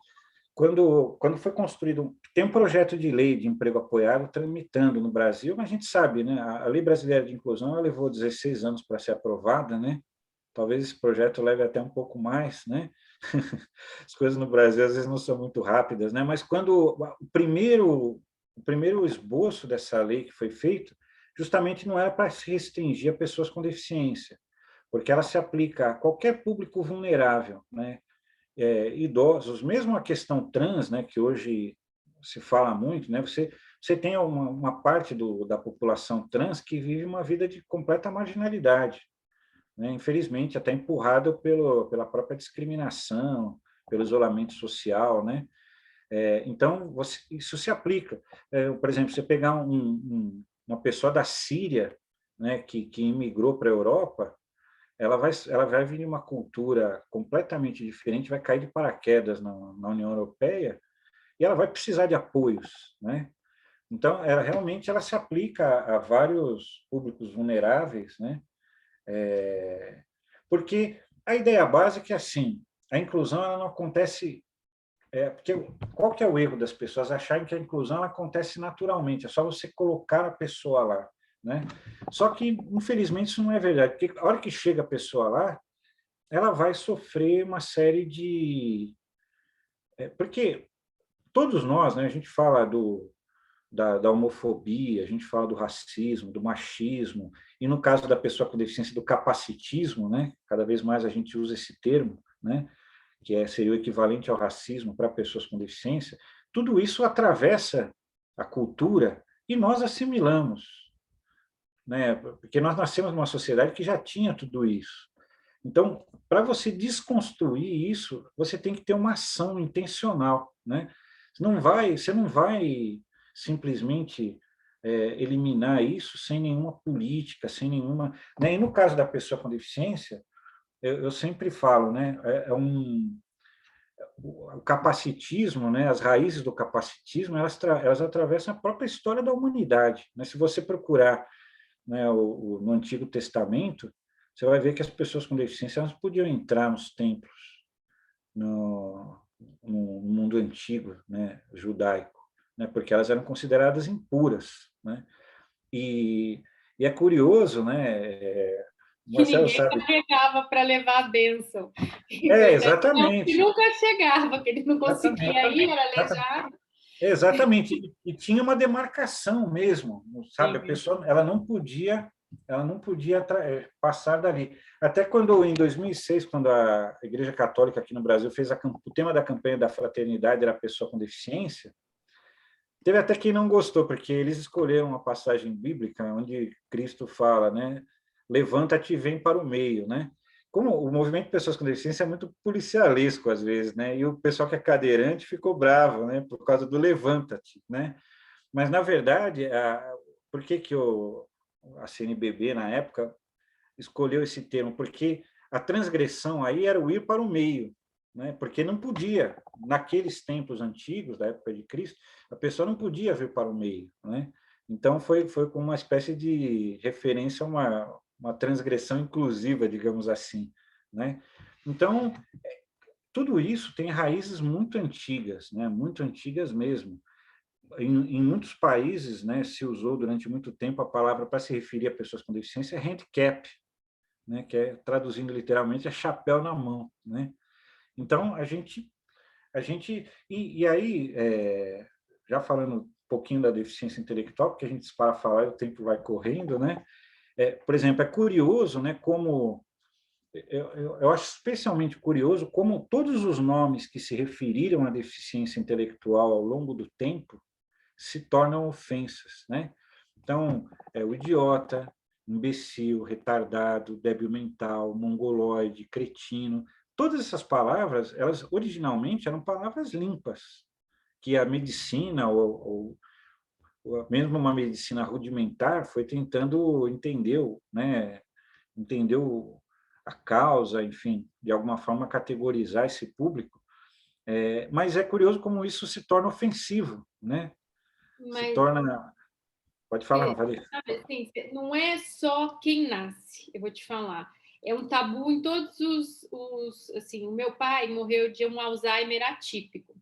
quando foi construído, tem um projeto de lei de emprego apoiado tramitando no Brasil, mas a gente sabe, né? A Lei Brasileira de Inclusão ela levou 16 anos para ser aprovada, né? Talvez esse projeto leve até um pouco mais, né? As coisas no Brasil às vezes não são muito rápidas, né? Mas quando o primeiro esboço dessa lei que foi feito, justamente não era para se restringir a pessoas com deficiência, porque ela se aplica a qualquer público vulnerável, né? Idosos, mesmo a questão trans, né? Que hoje se fala muito, né? Você tem uma parte da população trans que vive uma vida de completa marginalidade, né? Infelizmente, até empurrado pela própria discriminação, pelo isolamento social, né? Então, isso se aplica. Por exemplo, você pegar uma pessoa da Síria, né, que imigrou para a Europa, ela vai vir de uma cultura completamente diferente, vai cair de paraquedas na União Europeia e ela vai precisar de apoios, né? Então, realmente ela se aplica a vários públicos vulneráveis, né? Porque a ideia básica é assim, a inclusão ela não acontece... porque qual que é o erro das pessoas? Acharem que a inclusão ela acontece naturalmente, é só você colocar a pessoa lá, né? Só que, infelizmente, isso não é verdade, porque a hora que chega a pessoa lá, ela vai sofrer uma série de... Porque todos nós, né, a gente fala da homofobia, a gente fala do racismo, do machismo, e no caso da pessoa com deficiência, do capacitismo, né? Cada vez mais a gente usa esse termo, né? Que seria o equivalente ao racismo para pessoas com deficiência. Tudo isso atravessa a cultura e nós assimilamos, né? Porque nós nascemos numa sociedade que já tinha tudo isso. Então, para você desconstruir isso, você tem que ter uma ação intencional, né? Você não vai simplesmente eliminar isso sem nenhuma política, sem nenhuma... Né? E no caso da pessoa com deficiência, eu sempre falo, né? O capacitismo, né? As raízes do capacitismo, elas atravessam a própria história da humanidade, né? Se você procurar, né, no Antigo Testamento, você vai ver que as pessoas com deficiência elas podiam entrar nos templos no mundo antigo, né, judaico, né, porque elas eram consideradas impuras, né? E, e é curioso, né? Que Marcelo ninguém sabe. carregava para levar a bênção. Em verdade, que Exatamente, nunca chegava, que ele não conseguia ir, era exatamente. aleijado. Exatamente. E tinha uma demarcação mesmo, sabe? A Sim. pessoa, ela não podia passar dali. Até quando, em 2006, quando a Igreja Católica aqui no Brasil fez o tema da campanha da fraternidade era a pessoa com deficiência, teve até quem não gostou, porque eles escolheram uma passagem bíblica onde Cristo fala, né? Levanta-te e vem para o meio, né? Como o movimento de pessoas com deficiência é muito policialesco às vezes, né? E o pessoal que é cadeirante ficou bravo, né? Por causa do levanta-te, né? Mas na verdade, por que a CNBB na época escolheu esse termo? Porque a transgressão aí era o ir para o meio, né? Porque não podia, naqueles tempos antigos, da época de Cristo, a pessoa não podia vir para o meio, né? Então foi como uma espécie de referência a uma transgressão inclusiva, digamos assim, né? Então, tudo isso tem raízes muito antigas, né? Muito antigas mesmo. Em muitos países, né, se usou durante muito tempo a palavra para se referir a pessoas com deficiência handicap, né, que é traduzindo literalmente é chapéu na mão, né? Então e aí já falando um pouquinho da deficiência intelectual, porque a gente para falar e o tempo vai correndo, né? Por exemplo, é curioso, né, como eu acho especialmente curioso como todos os nomes que se referiram à deficiência intelectual ao longo do tempo se tornam ofensas, né? Então, o idiota, imbecil, retardado, débil mental, mongoloide, cretino. Todas essas palavras, elas originalmente eram palavras limpas, que a medicina, ou mesmo uma medicina rudimentar, foi tentando entender, né, entendeu a causa, enfim, de alguma forma categorizar esse público. Mas é curioso como isso se torna ofensivo, né? Se Mas torna... Pode falar, Valéria. sabe, assim, não é só quem nasce, eu vou te falar. É um tabu em todos assim, o meu pai morreu de um Alzheimer atípico.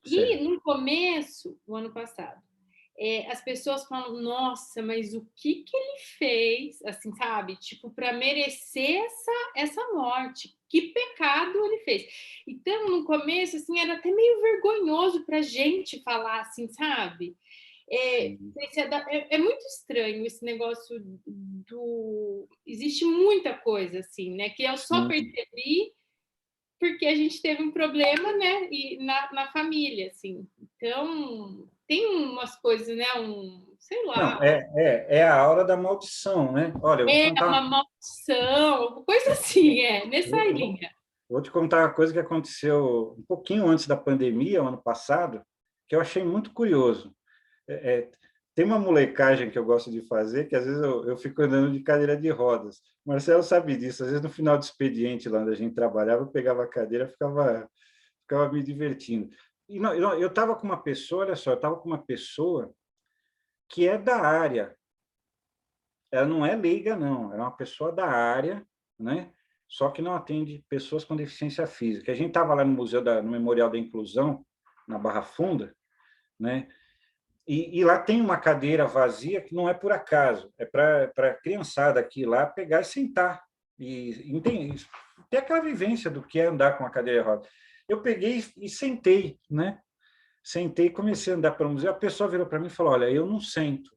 E Certo. no começo, o ano passado, as pessoas falam, nossa, mas o que ele fez, assim, sabe? Tipo, para merecer essa morte. Que pecado ele fez. Então, no começo, assim, era até meio vergonhoso para a gente falar, assim, sabe? Sim. É muito estranho esse negócio do... Existe muita coisa, assim, né? Que eu só Sim. percebi porque a gente teve um problema, né? E na família, assim. Então, tem umas coisas, né? Sei Não, lá, é a aura da maldição, né? Olha, eu vou contar, uma maldição, coisa assim, nessa vou, vou- linha. vou te contar uma coisa que aconteceu um pouquinho antes da pandemia, o ano passado, que eu achei muito curioso. É, é, tem uma molecagem que eu gosto de fazer, que às vezes eu fico andando de cadeira de rodas. O Marcelo sabe disso. Às vezes, no final do expediente, lá onde a gente trabalhava, eu pegava a cadeira e ficava me divertindo. E não, eu estava com uma pessoa, olha só, eu estava com uma pessoa que é da área. Ela não é leiga, não. Ela é uma pessoa da área, né? Só que não atende pessoas com deficiência física. A gente estava lá no no Memorial da Inclusão, na Barra Funda, né? E lá tem uma cadeira vazia que não é por acaso, é para a criançada aqui lá pegar e sentar e ter aquela vivência do que é andar com a cadeira roda. Eu peguei e sentei, né? Sentei e comecei a andar pelo museu. A pessoa virou para mim e falou: olha, eu não sento,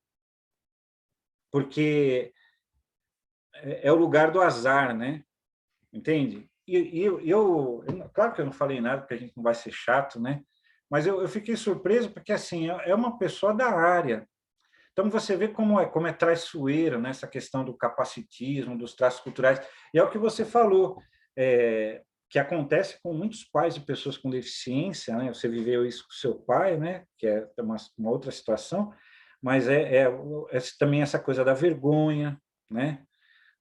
porque é o lugar do azar, né? Entende? Claro que eu não falei nada, porque a gente não vai ser chato, né? Mas eu fiquei surpreso, porque assim, é uma pessoa da área. Então, você vê como é traiçoeiro, né, essa questão do capacitismo, dos traços culturais. E é o que você falou, que acontece com muitos pais de pessoas com deficiência, né? Você viveu isso com seu pai, né? Que é uma outra situação, mas também essa coisa da vergonha, né?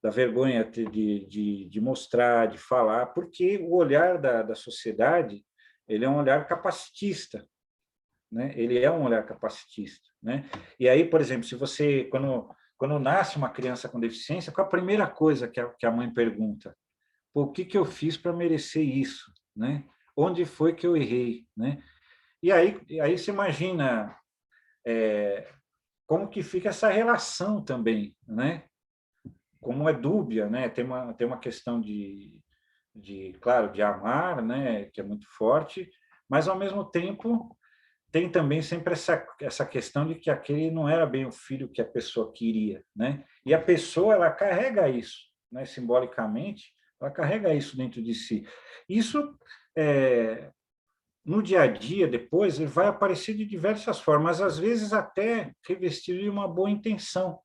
Da vergonha de mostrar, de falar, porque o olhar da sociedade, ele é um olhar capacitista, né? Ele é um olhar capacitista, né? E aí, por exemplo, se você quando nasce uma criança com deficiência, qual a primeira coisa que a mãe pergunta? Pô, o que eu fiz para merecer isso, né? Onde foi que eu errei, né? E aí você imagina como que fica essa relação também, né? Como é dúbia, né? Tem uma questão claro, de amar, né? Que é muito forte, mas ao mesmo tempo tem também sempre essa questão de que aquele não era bem o filho que a pessoa queria, né? E a pessoa, ela carrega isso, né? Simbolicamente, ela carrega isso dentro de si. Isso, no dia a dia, depois, ele vai aparecer de diversas formas, às vezes até revestido de uma boa intenção,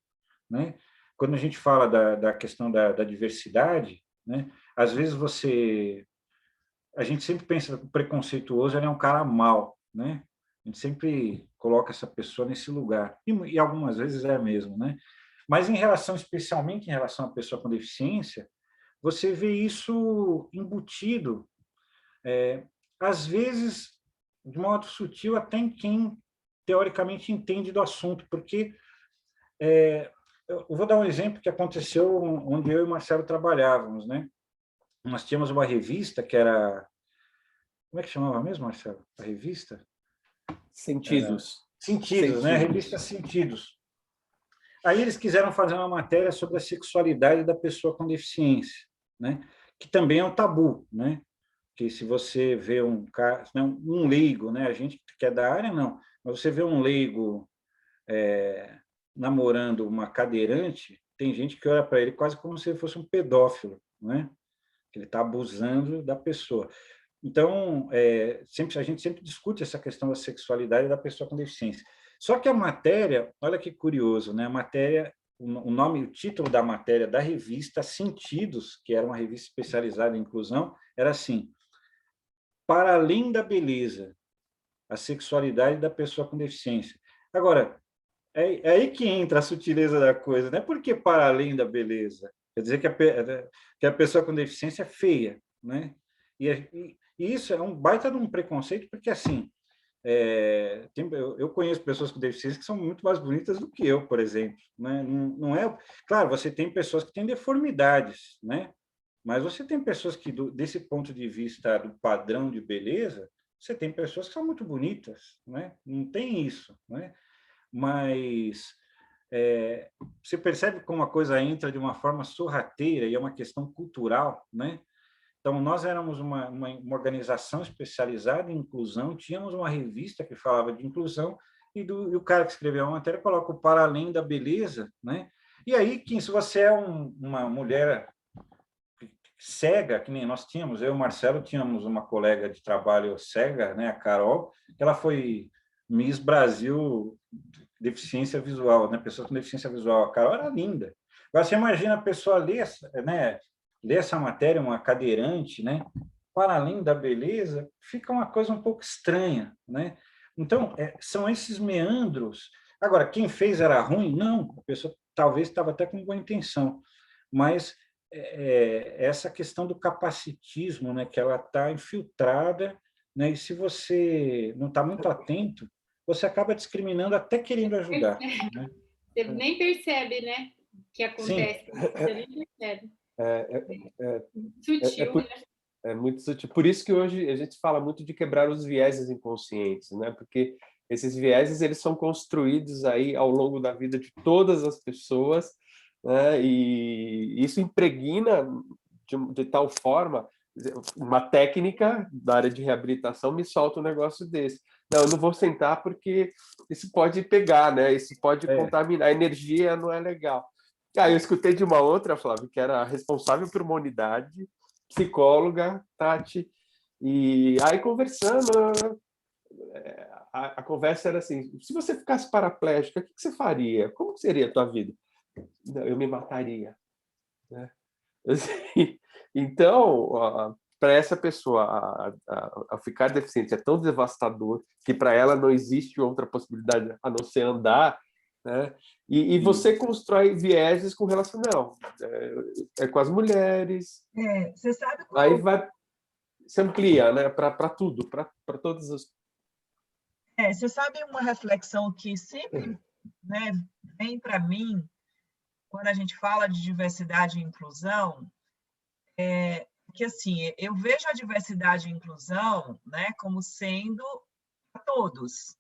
né? Quando a gente fala da questão da diversidade, né? Às vezes a gente sempre pensa que o preconceituoso ele é um cara mau, né? A gente sempre coloca essa pessoa nesse lugar, e algumas vezes é mesmo, né? Mas especialmente em relação à pessoa com deficiência, você vê isso embutido, às vezes de modo sutil, até em quem teoricamente entende do assunto, porque eu vou dar um exemplo que aconteceu onde eu e o Marcelo trabalhávamos, né? Nós tínhamos uma revista que era... Como é que chamava mesmo, Marcelo? A revista? Sentidos. Sentidos, né? A revista Sentidos. Aí eles quiseram fazer uma matéria sobre a sexualidade da pessoa com deficiência, né? Que também é um tabu, né? Que se você vê um cara, um leigo, né? A gente que é da área, não. Mas você vê um leigo namorando uma cadeirante, tem gente que olha para ele quase como se ele fosse um pedófilo, né? Que ele está abusando da pessoa. Então, a gente sempre discute essa questão da sexualidade da pessoa com deficiência. Só que a matéria, olha que curioso, né? A matéria o nome, o título da matéria da revista Sentidos, que era uma revista especializada em inclusão, era assim: Para além da beleza, a sexualidade da pessoa com deficiência. Agora, é aí que entra a sutileza da coisa, não é porque para além da beleza. Quer dizer que a pessoa com deficiência é feia, né? E isso é um baita de um preconceito, porque, assim, eu conheço pessoas com deficiência que são muito mais bonitas do que eu, por exemplo, né? Não é... Claro, você tem pessoas que têm deformidades, né? Mas você tem pessoas que, desse ponto de vista do padrão de beleza, você tem pessoas que são muito bonitas, né? Não tem isso, né? Mas você percebe como a coisa entra de uma forma sorrateira e é uma questão cultural, né? Então, nós éramos uma organização especializada em inclusão, tínhamos uma revista que falava de inclusão, e o cara que escreveu a matéria coloca o para além da beleza, né? E aí, se você é uma mulher cega, que nem nós tínhamos, eu e o Marcelo tínhamos uma colega de trabalho cega, né, a Carol, que ela foi Miss Brasil deficiência visual, né, pessoa com deficiência visual. A Carol era linda. Agora, você imagina a pessoa ler, né, ler essa matéria, uma cadeirante, né, para além da beleza, fica uma coisa um pouco estranha, né? Então, são esses meandros. Agora, quem fez era ruim? Não, a pessoa talvez estava até com boa intenção, mas essa questão do capacitismo, né, que ela está infiltrada, né, e se você não está muito atento, você acaba discriminando até querendo ajudar. Né? Você nem percebe, né, que acontece. Sim. Você nem percebe. Sutil, né? É muito sutil. Por isso que hoje a gente fala muito de quebrar os vieses inconscientes, né? Porque esses vieses eles são construídos aí ao longo da vida de todas as pessoas, né? E isso impregna de tal forma, uma técnica da área de reabilitação me solta um negócio desse. Não, eu não vou sentar porque isso pode pegar, né? Isso pode contaminar. A energia não é legal. Eu escutei de uma outra, Flávio, que era responsável por uma unidade, psicóloga, Tati, e aí conversando, a conversa era assim: se você ficasse paraplégica, o que você faria? Como seria a tua vida? Eu me mataria, né? Assim, então, para essa pessoa, a ficar deficiente é tão devastador que para ela não existe outra possibilidade a não ser andar, né? E você constrói vieses com relação, não, com as mulheres. Você sabe como... Aí vai, se amplia, né, para tudo, para todas as... Você sabe uma reflexão que sempre, né, vem para mim quando a gente fala de diversidade e inclusão, que assim, eu vejo a diversidade e inclusão, né, como sendo para todos,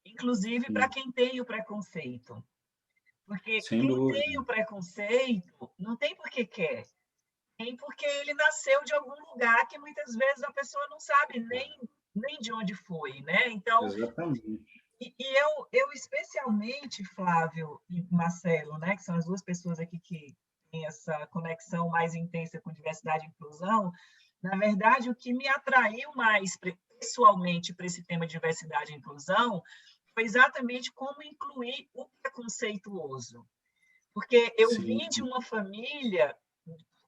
inclusive para quem tem o preconceito. Porque Sem quem dúvida. tem o preconceito não tem porque quer, tem porque ele nasceu de algum lugar que muitas vezes a pessoa não sabe nem de onde foi, né? Então, exatamente. E eu especialmente, Flávio e Marcelo, né, que são as duas pessoas aqui que têm essa conexão mais intensa com diversidade e inclusão, na verdade, o que me atraiu mais pessoalmente para esse tema de diversidade e inclusão foi exatamente como incluir o preconceituoso. Porque eu vim de uma família,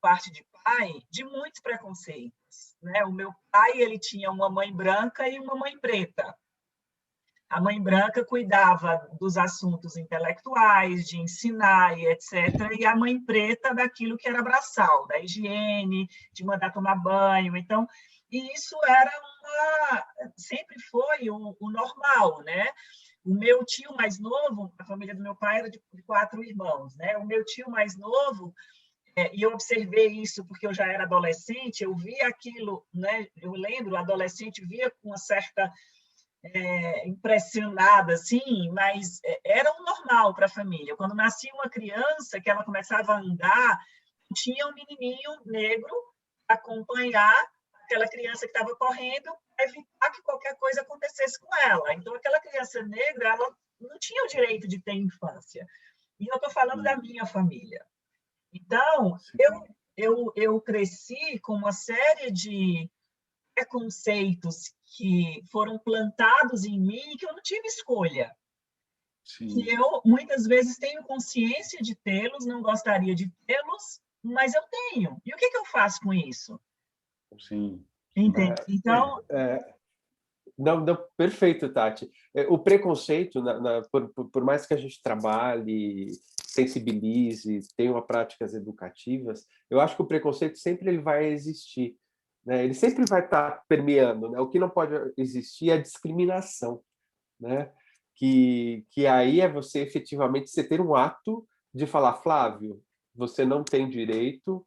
parte de pai, de muitos preconceitos, né? O meu pai, ele tinha uma mãe branca e uma mãe preta. A mãe branca cuidava dos assuntos intelectuais, de ensinar e etc. E a mãe preta daquilo que era braçal, da higiene, de mandar tomar banho. Então, e isso era sempre foi o normal, né? O meu tio mais novo, a família do meu pai era de 4 irmãos, né? O meu tio mais novo, e eu observei isso porque eu já era adolescente, eu via aquilo, né? Eu lembro, adolescente via com uma certa impressionada, assim, mas era o normal para a família. Quando nascia uma criança, que ela começava a andar, tinha um menininho negro para acompanhar aquela criança que estava correndo, para evitar que qualquer coisa acontecesse com ela. Então, aquela criança negra, ela não tinha o direito de ter infância. E eu estou falando da minha família. Então, eu cresci com uma série de preconceitos que foram plantados em mim que eu não tive escolha. que eu, muitas vezes, tenho consciência de tê-los, não gostaria de tê-los, mas eu tenho. E o que eu faço com isso? Sim. Entende? Então... Não, perfeito, Tati. O preconceito, por mais que a gente trabalhe, sensibilize, tenha práticas educativas, eu acho que o preconceito sempre ele vai existir, né? Ele sempre vai estar permeando, né? O que não pode existir é a discriminação, né? Que aí é você efetivamente você ter um ato de falar, Flávio, você não tem direito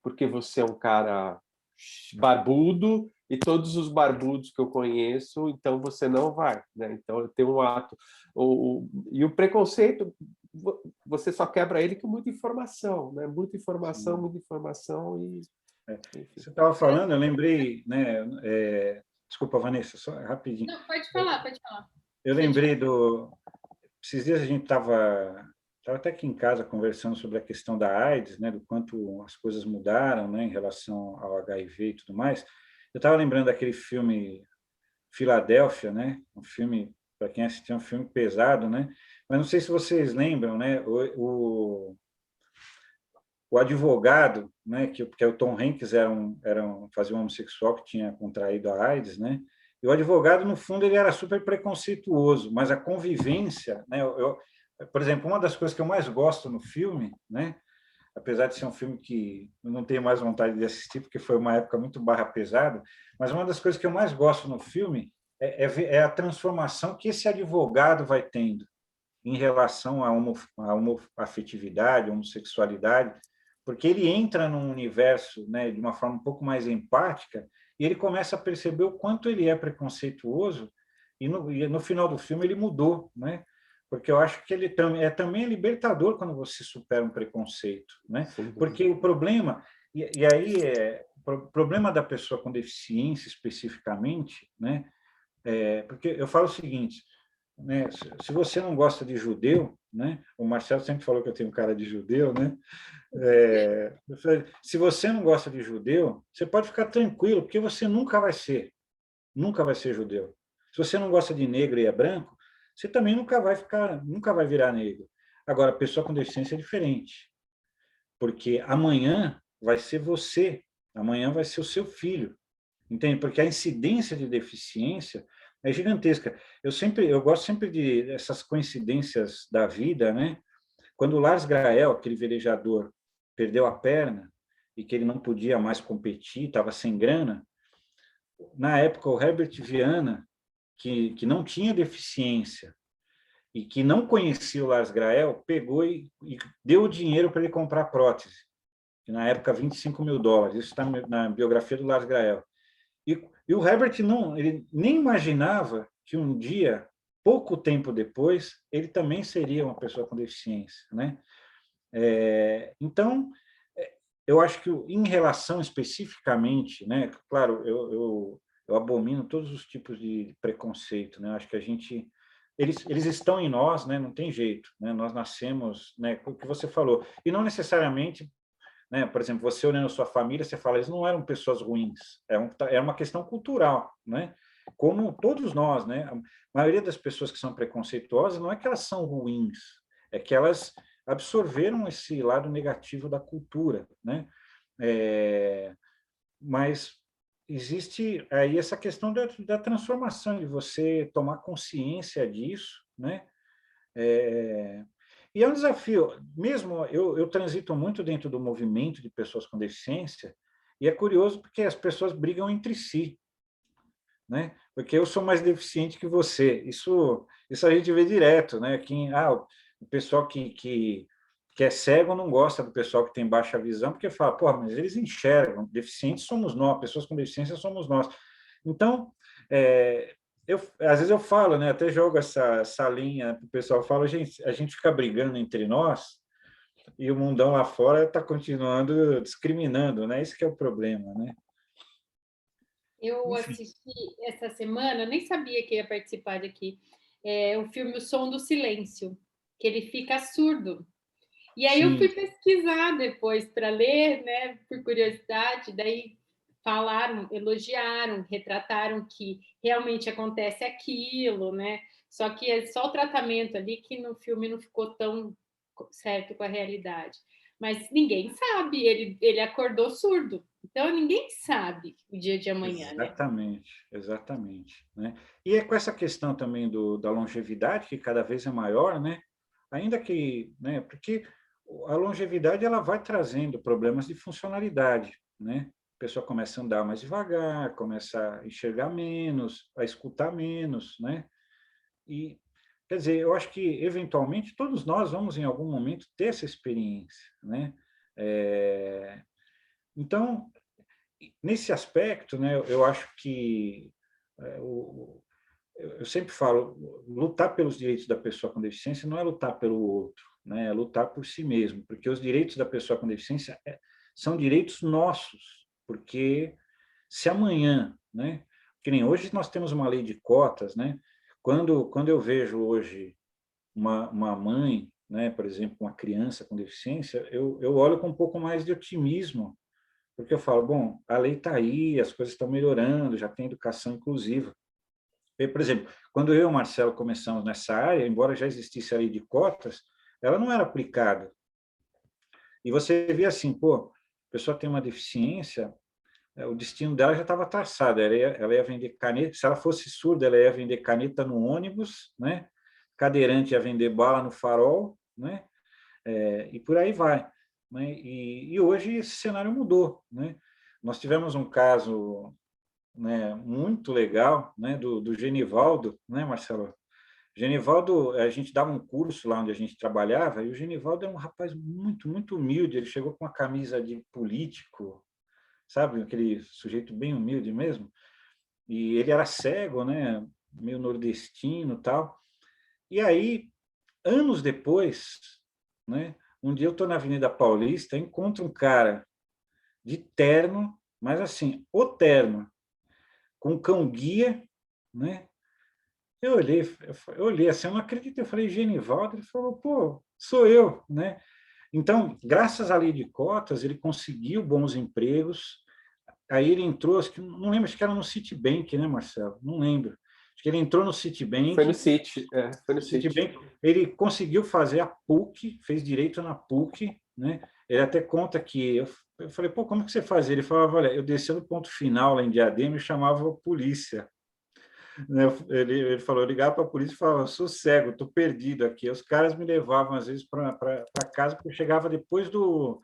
porque você é um cara barbudo e todos os barbudos que eu conheço, então você não vai, né? Então eu tenho um ato. E o preconceito, você só quebra ele com muita informação, né? Muita informação e... Você estava falando, eu lembrei, né? Desculpa, Vanessa, só rapidinho. Não, pode falar. Eu lembrei esses dias a gente estava até aqui em casa conversando sobre a questão da AIDS, né, do quanto as coisas mudaram, né, em relação ao HIV e tudo mais. Eu estava lembrando daquele filme Filadélfia, né, um filme, para quem assistiu, um filme pesado, né, mas não sei se vocês lembram, né, o advogado, né, que é o Tom Hanks, fazia um homossexual que tinha contraído a AIDS, né, e o advogado, no fundo, ele era super preconceituoso, mas a convivência, né, por exemplo, uma das coisas que eu mais gosto no filme, né, apesar de ser um filme que eu não tenho mais vontade de assistir, porque foi uma época muito barra pesada, mas uma das coisas que eu mais gosto no filme é a transformação que esse advogado vai tendo em relação à homoafetividade, homossexualidade, porque ele entra num universo, né, de uma forma um pouco mais empática e ele começa a perceber o quanto ele é preconceituoso e no final do filme ele mudou, né? Porque eu acho que ele também é libertador quando você supera um preconceito, né? Porque o problema o problema da pessoa com deficiência especificamente, né? Porque eu falo o seguinte, né? Se você não gosta de judeu, né? O Marcelo sempre falou que eu tenho cara de judeu, né? Se você não gosta de judeu, você pode ficar tranquilo, porque você nunca vai ser judeu. Se você não gosta de negro e é branco, você também nunca vai virar negro. Agora, a pessoa com deficiência é diferente, porque amanhã vai ser você, amanhã vai ser o seu filho, entende? Porque a incidência de deficiência é gigantesca. Eu gosto sempre de essas coincidências da vida, né? Quando o Lars Grael, aquele velejador, perdeu a perna e que ele não podia mais competir, estava sem grana, na época o Herbert Viana, que não tinha deficiência e que não conhecia o Lars Grael, pegou e deu o dinheiro para ele comprar prótese, que na época $25.000. Isso está na biografia do Lars Grael. E o Herbert ele nem imaginava que um dia, pouco tempo depois, ele também seria uma pessoa com deficiência, né? Então, eu acho que em relação especificamente, né? Claro, eu abomino todos os tipos de preconceito, né? Acho que eles estão em nós, né? Não tem jeito, né? Nós nascemos, né? O que você falou, e não necessariamente, né? Por exemplo, você olhando a sua família, você fala, eles não eram pessoas ruins, é uma questão cultural, né? Como todos nós, né? A maioria das pessoas que são preconceituosas não é que elas são ruins, é que elas absorveram esse lado negativo da cultura, né? Mas existe aí essa questão da transformação, de você tomar consciência disso, né? E é um desafio. Mesmo eu transito muito dentro do movimento de pessoas com deficiência, e é curioso porque as pessoas brigam entre si, né? Porque eu sou mais deficiente que você. Isso a gente vê direto, né? O pessoal que é cego não gosta do pessoal que tem baixa visão, porque fala, pô, mas eles enxergam, deficientes somos nós, pessoas com deficiência somos nós. Então, às vezes eu falo, né? Até jogo essa linha, o pessoal fala, a gente fica brigando entre nós e o mundão lá fora está continuando discriminando, né? Esse que é o problema, né? Eu assisti essa semana, nem sabia que ia participar daqui, o filme O Som do Silêncio, que ele fica surdo. E aí eu fui pesquisar depois para ler, né, por curiosidade, daí falaram, elogiaram, retrataram que realmente acontece aquilo, né? Só que é só o tratamento ali que no filme não ficou tão certo com a realidade. Mas ninguém sabe, ele acordou surdo. Então ninguém sabe o dia de amanhã, né? Exatamente, né? E é com essa questão também da longevidade, que cada vez é maior, né? Ainda que, né? Porque a longevidade ela vai trazendo problemas de funcionalidade, né? A pessoa começa a andar mais devagar, começa a enxergar menos, a escutar menos, né? E, quer dizer, eu acho que, eventualmente, todos nós vamos, em algum momento, ter essa experiência, né? Então, nesse aspecto, né, eu acho que eu sempre falo, lutar pelos direitos da pessoa com deficiência não é lutar pelo outro, né, é lutar por si mesmo, porque os direitos da pessoa com deficiência são direitos nossos, porque se amanhã, né, que nem hoje nós temos uma lei de cotas, né, quando eu vejo hoje uma mãe, né, por exemplo, uma criança com deficiência, eu olho com um pouco mais de otimismo, porque eu falo, bom, a lei está aí, as coisas estão melhorando, já tem educação inclusiva. E, por exemplo, quando eu e o Marcelo começamos nessa área, embora já existisse a lei de cotas, ela não era aplicada. E você via assim, pô, a pessoa tem uma deficiência, o destino dela já estava traçado, ela ia vender caneta, se ela fosse surda, ela ia vender caneta no ônibus, né? Cadeirante ia vender bala no farol, né? E por aí vai. Né? E hoje esse cenário mudou, né? Nós tivemos um caso, né, muito legal, né, do Genivaldo, né, Marcelo? Genivaldo, a gente dava um curso lá onde a gente trabalhava, e o Genivaldo é um rapaz muito, muito humilde, ele chegou com uma camisa de político, sabe, aquele sujeito bem humilde mesmo, e ele era cego, né, meio nordestino e tal, e aí, anos depois, né, um dia eu estou na Avenida Paulista, encontro um cara de terno, mas assim, o terno, com cão-guia, né? Eu olhei assim, eu não acredito, eu falei, Genivaldo, ele falou, pô, sou eu, né? Então, graças à lei de cotas, ele conseguiu bons empregos, aí ele entrou, acho que, não lembro, acho que era no Citibank, né, Marcelo? Não lembro. Acho que ele entrou no Foi no Citibank, City, foi no City. Citibank, ele conseguiu fazer a PUC, fez direito na PUC, né? Ele até conta que eu falei, pô, como que você fazia? Ele falava, olha, eu descia no ponto final lá em Diadema e chamava a polícia. Né? Ele falou, eu ligava para a polícia e falava, sou cego, estou perdido aqui. Os caras me levavam, às vezes, para casa, porque eu chegava depois do...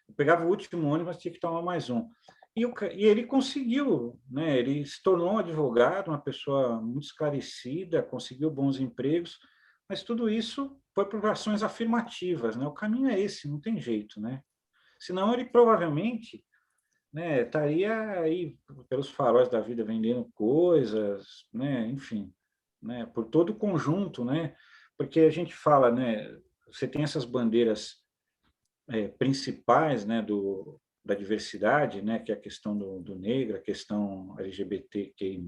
Eu pegava o último ônibus, mas tinha que tomar mais um. E ele conseguiu, né? Ele se tornou um advogado, uma pessoa muito esclarecida, conseguiu bons empregos, mas tudo isso foi por ações afirmativas, né? O caminho é esse, não tem jeito, né? Senão ele provavelmente, né, estaria aí pelos faróis da vida vendendo coisas, né? Enfim, né? Por todo o conjunto, né? Porque a gente fala, né? Você tem essas bandeiras principais, né, da diversidade, né, que é a questão do negro, a questão LGBTQI+,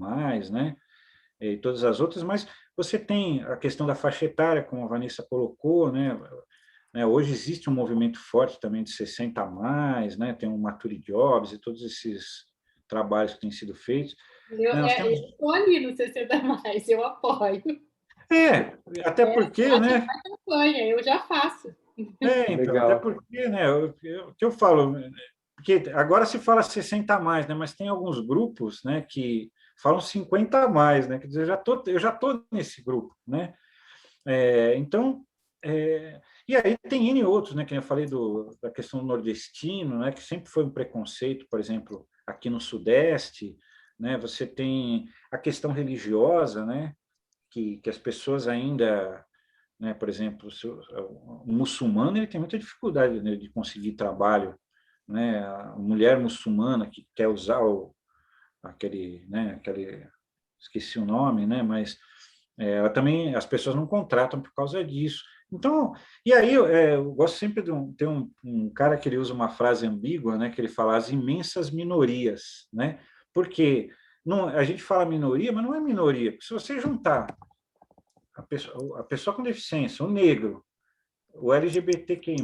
né, e todas as outras, mas você tem a questão da faixa etária, como a Vanessa colocou, né, hoje existe um movimento forte também de 60 a mais, né, tem o Mature Jobs e todos esses trabalhos que têm sido feitos. Eu estou ali no 60 mais, eu apoio. Até porque, né? Campanha, eu já faço. Então, até porque, né, o que eu falo, porque agora se fala 60 a mais, né, mas tem alguns grupos, né, que falam 50 a mais, né, quer dizer, eu já tô nesse grupo, né, então, e aí tem N outros, né, que eu falei da questão do nordestino, né, que sempre foi um preconceito, por exemplo, aqui no Sudeste, né, você tem a questão religiosa, né, que as pessoas ainda, né, por exemplo, o muçulmano ele tem muita dificuldade, né, de conseguir trabalho, né, a mulher muçulmana que quer usar aquele, esqueci o nome, né, mas ela também, as pessoas não contratam por causa disso. Então, e aí eu gosto sempre de ter um cara que ele usa uma frase ambígua, né, que ele fala as imensas minorias, né, porque a gente fala minoria, mas não é minoria, porque se você juntar a pessoa com deficiência, o negro, o LGBTQI+,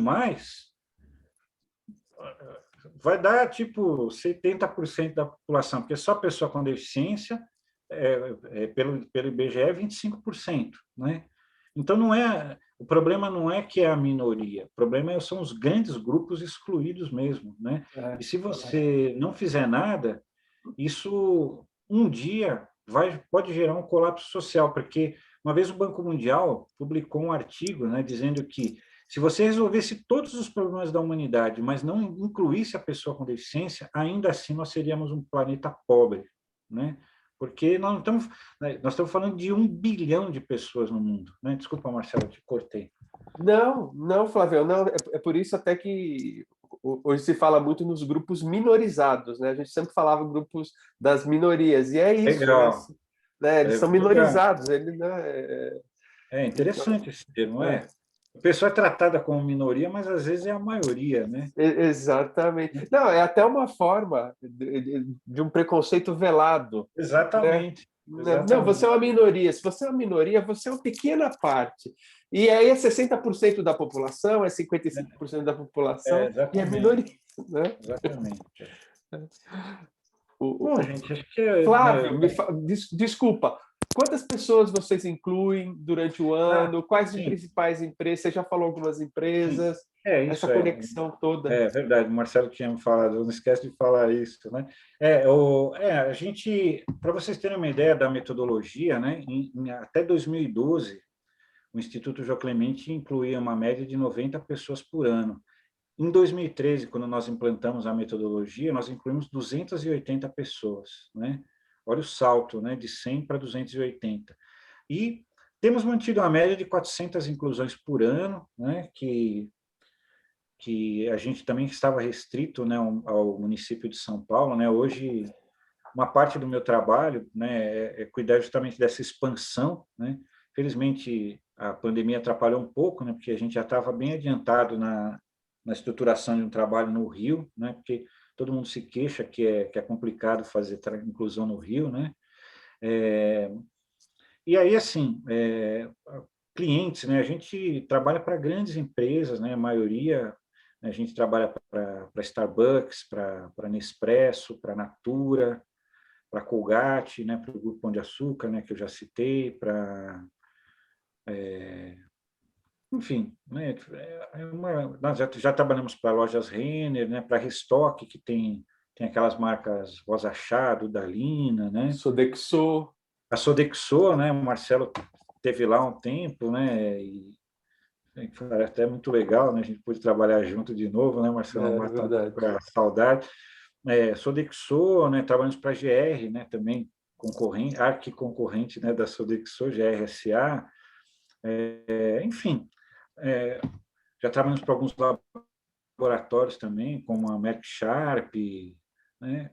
vai dar tipo 70% da população, porque só pessoa com deficiência, pelo IBGE, é 25%, né? Então, o problema não é que é a minoria, o problema são os grandes grupos excluídos mesmo, né? E se você não fizer nada, isso um dia pode gerar um colapso social, porque uma vez o Banco Mundial publicou um artigo, né, dizendo que se você resolvesse todos os problemas da humanidade, mas não incluísse a pessoa com deficiência, ainda assim nós seríamos um planeta pobre, né? Porque nós estamos falando de 1 bilhão de pessoas no mundo, né? Desculpa, Marcelo, eu te cortei. Não, Flávio, não, é por isso até que hoje se fala muito nos grupos minorizados, né? A gente sempre falava grupos das minorias, e é isso, Legal. né? Eles são minorizados, ele, né? É interessante esse termo, não É. é? A pessoa é tratada como minoria, mas às vezes é a maioria, né? Exatamente. Não, é até uma forma de um preconceito velado. Exatamente. Né? Não, você é uma minoria. Se você é uma minoria, você é uma pequena parte. E aí é 60% da população, é 55% da população, e é minoria. Né? Exatamente. O, Bom, gente, acho que... Flávio, desculpa, quantas pessoas vocês incluem durante o ano? Quais as principais empresas? Você já falou algumas empresas? Isso essa conexão toda. É verdade, o Marcelo tinha me falado, não esquece de falar isso, né? A gente, para vocês terem uma ideia da metodologia, né? Até 2012, o Instituto João Clemente incluía uma média de 90 pessoas por ano. Em 2013, quando nós implantamos a metodologia, nós incluímos 280 pessoas, né? Olha o salto, né? De 100 para 280. E temos mantido a média de 400 inclusões por ano, né? Que a gente também estava restrito, né, ao município de São Paulo, né? Hoje, uma parte do meu trabalho, né, é cuidar justamente dessa expansão, né? Felizmente, a pandemia atrapalhou um pouco, né, porque a gente já estava bem adiantado na estruturação de um trabalho no Rio, né? Porque todo mundo se queixa que é complicado fazer inclusão no Rio, né? E aí, assim, clientes, né? A gente trabalha para grandes empresas, né? A maioria, a gente trabalha para Starbucks, para Nespresso, para Natura, para Colgate, né? Para o Grupo Pão de Açúcar, né? Que eu já citei, enfim, né? Nós já trabalhamos para lojas Renner, né? Para Restock, que tem aquelas marcas Rosa Chá, Dudalina, né? Sodexo. A Sodexo, né? O Marcelo teve lá um tempo, né? E foi até muito legal, né? A gente pôde trabalhar junto de novo, né, Marcelo? Matar um pouco a saudade. Sodexo, né? Trabalhamos para a GR, né? Também concorrente, arquiconcorrente, né? Da Sodexo, GRSA. Enfim, já trabalhamos para alguns laboratórios também, como a Merck Sharp, né?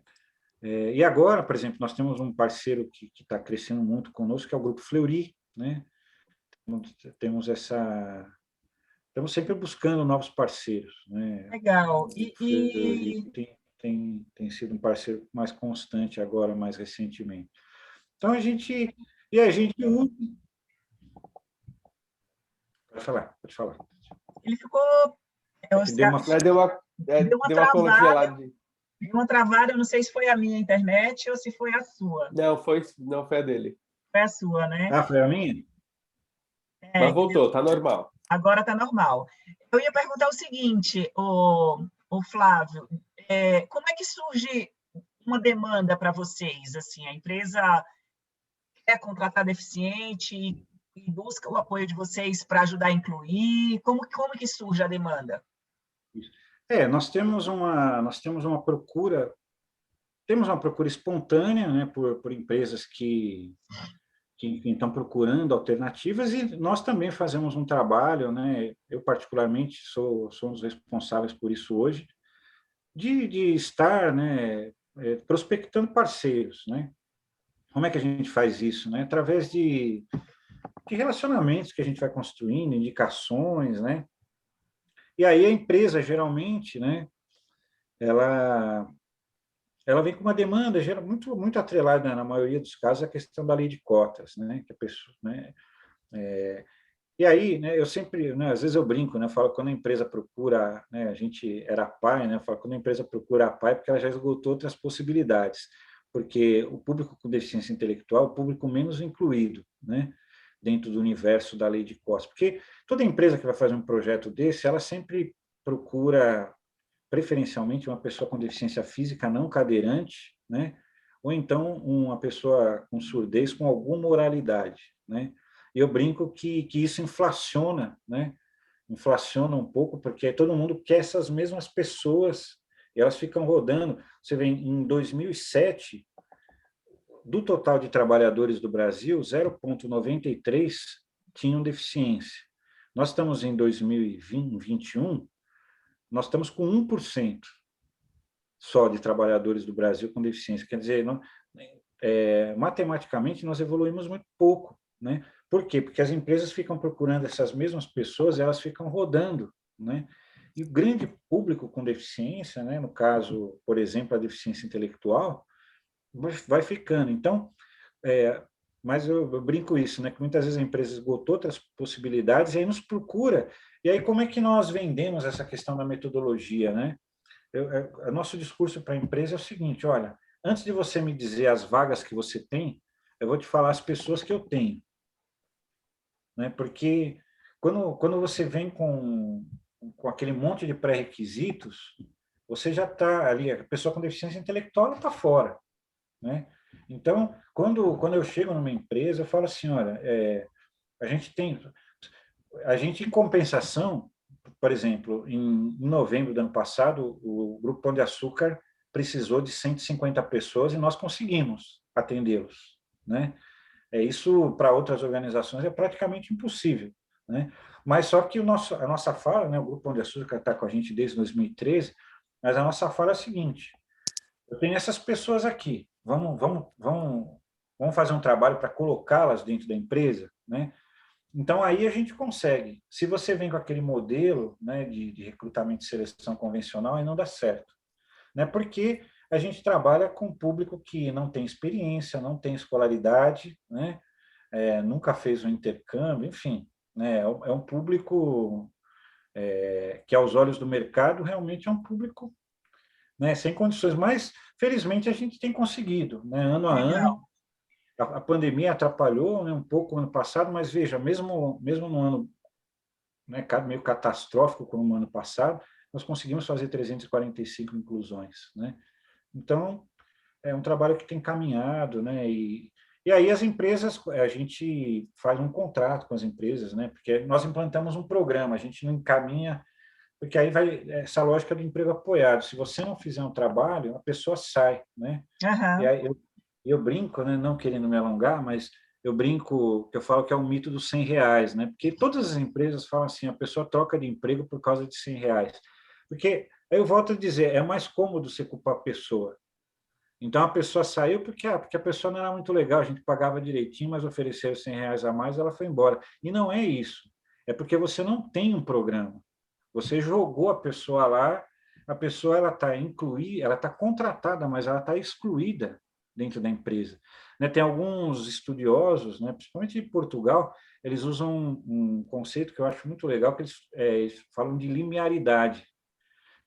E agora, por exemplo, nós temos um parceiro que está crescendo muito conosco, que é o Grupo Fleury, né? Temos estamos sempre buscando novos parceiros, né? Legal. Tem sido um parceiro mais constante agora, mais recentemente. Então a gente usa. Pode falar. Ele ficou. Deu uma travada, eu não sei se foi a minha internet ou se foi a sua. Não foi a dele. Foi a sua, né? Ah, foi a minha? Mas voltou, está normal. Agora está normal. Eu ia perguntar o seguinte, o Flávio, como é que surge uma demanda para vocês? Assim, a empresa quer contratar deficiente e busca o apoio de vocês para ajudar a incluir? Como que surge a demanda? Nós temos uma procura espontânea, né, por empresas que estão procurando alternativas, e nós também fazemos um trabalho, né? Eu particularmente sou um dos responsáveis por isso hoje, de estar, né, prospectando parceiros, né? Como é que a gente faz isso, né? Através de relacionamentos que a gente vai construindo, indicações, né? E aí a empresa geralmente, né? Ela vem com uma demanda muito atrelada, na maioria dos casos, a questão da lei de cotas, né? Que a pessoa, né? E aí, né, eu sempre, né, às vezes eu brinco, né, falo quando a empresa procura, né, a gente era pai, né, falo quando a empresa procura a pai porque ela já esgotou outras possibilidades, porque o público com deficiência intelectual é o público menos incluído, né, dentro do universo da lei de cotas, porque toda empresa que vai fazer um projeto desse, ela sempre procura preferencialmente uma pessoa com deficiência física não cadeirante, né, ou então uma pessoa com surdez com alguma oralidade, né? E eu brinco que isso inflaciona, né? Inflaciona um pouco, porque todo mundo quer essas mesmas pessoas, e elas ficam rodando. Você vê, em 2007, do total de trabalhadores do Brasil, 0,93 tinham deficiência. Nós estamos em 2021, nós estamos com 1% só de trabalhadores do Brasil com deficiência. Quer dizer, não, matematicamente, nós evoluímos muito pouco, né? Por quê? Porque as empresas ficam procurando essas mesmas pessoas, elas ficam rodando, né? E o grande público com deficiência, né, no caso, por exemplo, a deficiência intelectual, vai ficando. Então, mas eu brinco isso, né, que muitas vezes a empresa esgotou outras possibilidades e aí nos procura. E aí como é que nós vendemos essa questão da metodologia, né? O nosso discurso para a empresa é o seguinte: olha, antes de você me dizer as vagas que você tem, eu vou te falar as pessoas que eu tenho, né? Porque quando você vem com aquele monte de pré-requisitos, você já está ali, a pessoa com deficiência intelectual está fora, né? Então, quando eu chego numa empresa, eu falo assim: olha, a gente, em compensação, por exemplo, em novembro do ano passado, o Grupo Pão de Açúcar precisou de 150 pessoas e nós conseguimos atendê-los, né? Isso, para outras organizações, é praticamente impossível, né? Mas só que a nossa fala, né, o Grupo Pão de Açúcar está com a gente desde 2013, mas a nossa fala é a seguinte: eu tenho essas pessoas aqui, vamos fazer um trabalho para colocá-las dentro da empresa, né? Então, aí a gente consegue. Se você vem com aquele modelo, né, de recrutamento e seleção convencional, aí não dá certo, né? Porque a gente trabalha com um público que não tem experiência, não tem escolaridade, né? Nunca fez um intercâmbio, enfim, né? É um público que, aos olhos do mercado, realmente é um público, né, sem condições. Mas, felizmente, a gente tem conseguido, né? Ano a Legal. ano. A pandemia atrapalhou, né, um pouco no ano passado, mas veja, mesmo no ano, né, meio catastrófico como no ano passado, nós conseguimos fazer 345 inclusões, né? Então, é um trabalho que tem caminhado, né? E aí as empresas, a gente faz um contrato com as empresas, né? Porque nós implantamos um programa, a gente não encaminha, porque aí vai essa lógica do emprego apoiado. Se você não fizer um trabalho, a pessoa sai, né? E Aham. aí eu brinco, né, não querendo me alongar, mas eu brinco, que eu falo que é o mito dos R$ 100, né? Porque todas as empresas falam assim: a pessoa troca de emprego por causa de R$ 100. Porque, aí eu volto a dizer, é mais cômodo você culpar a pessoa. Então, a pessoa saiu porque a pessoa não era muito legal, a gente pagava direitinho, mas ofereceram R$ 100 a mais, ela foi embora. E não é isso. É porque você não tem um programa. Você jogou a pessoa lá, a pessoa ela está incluída, ela está contratada, mas ela está excluída dentro da empresa. Né? Tem alguns estudiosos, né, principalmente de Portugal, eles usam um conceito que eu acho muito legal, que eles falam de limiaridade,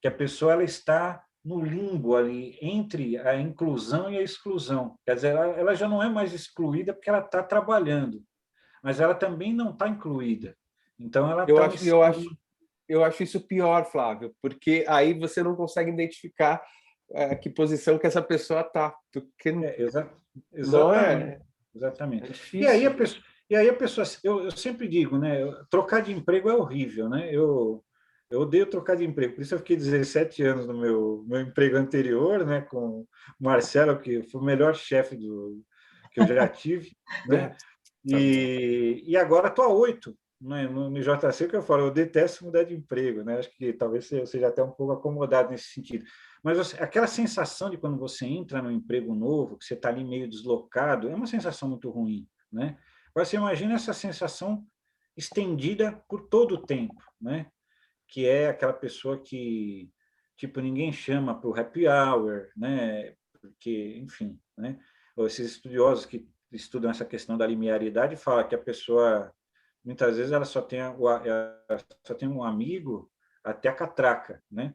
que a pessoa ela está no limbo ali entre a inclusão e a exclusão. Quer dizer, ela já não é mais excluída porque ela está trabalhando, mas ela também não está incluída. Então, ela Eu está acho, eu acho, eu acho isso pior, Flávio, porque aí você não consegue identificar que posição que essa pessoa está, porque não exatamente, é, exatamente. é E aí difícil. a pessoa, eu sempre digo, né, trocar de emprego é horrível, né? Eu odeio trocar de emprego, por isso eu fiquei 17 anos no meu emprego anterior, né, com o Marcelo, que foi o melhor chefe que eu já tive, né? E agora estou há 8, né, no JC, que eu falo, eu detesto mudar de emprego, né? Acho que talvez eu seja até um pouco acomodado nesse sentido. Mas aquela sensação de quando você entra num emprego novo, que você está ali meio deslocado, é uma sensação muito ruim, né? Agora, você imagina essa sensação estendida por todo o tempo, né? Que é aquela pessoa que, tipo, ninguém chama para o happy hour, né? Porque, enfim, né? Ou esses estudiosos que estudam essa questão da linearidade falam que a pessoa muitas vezes ela só tem um amigo até a catraca, né?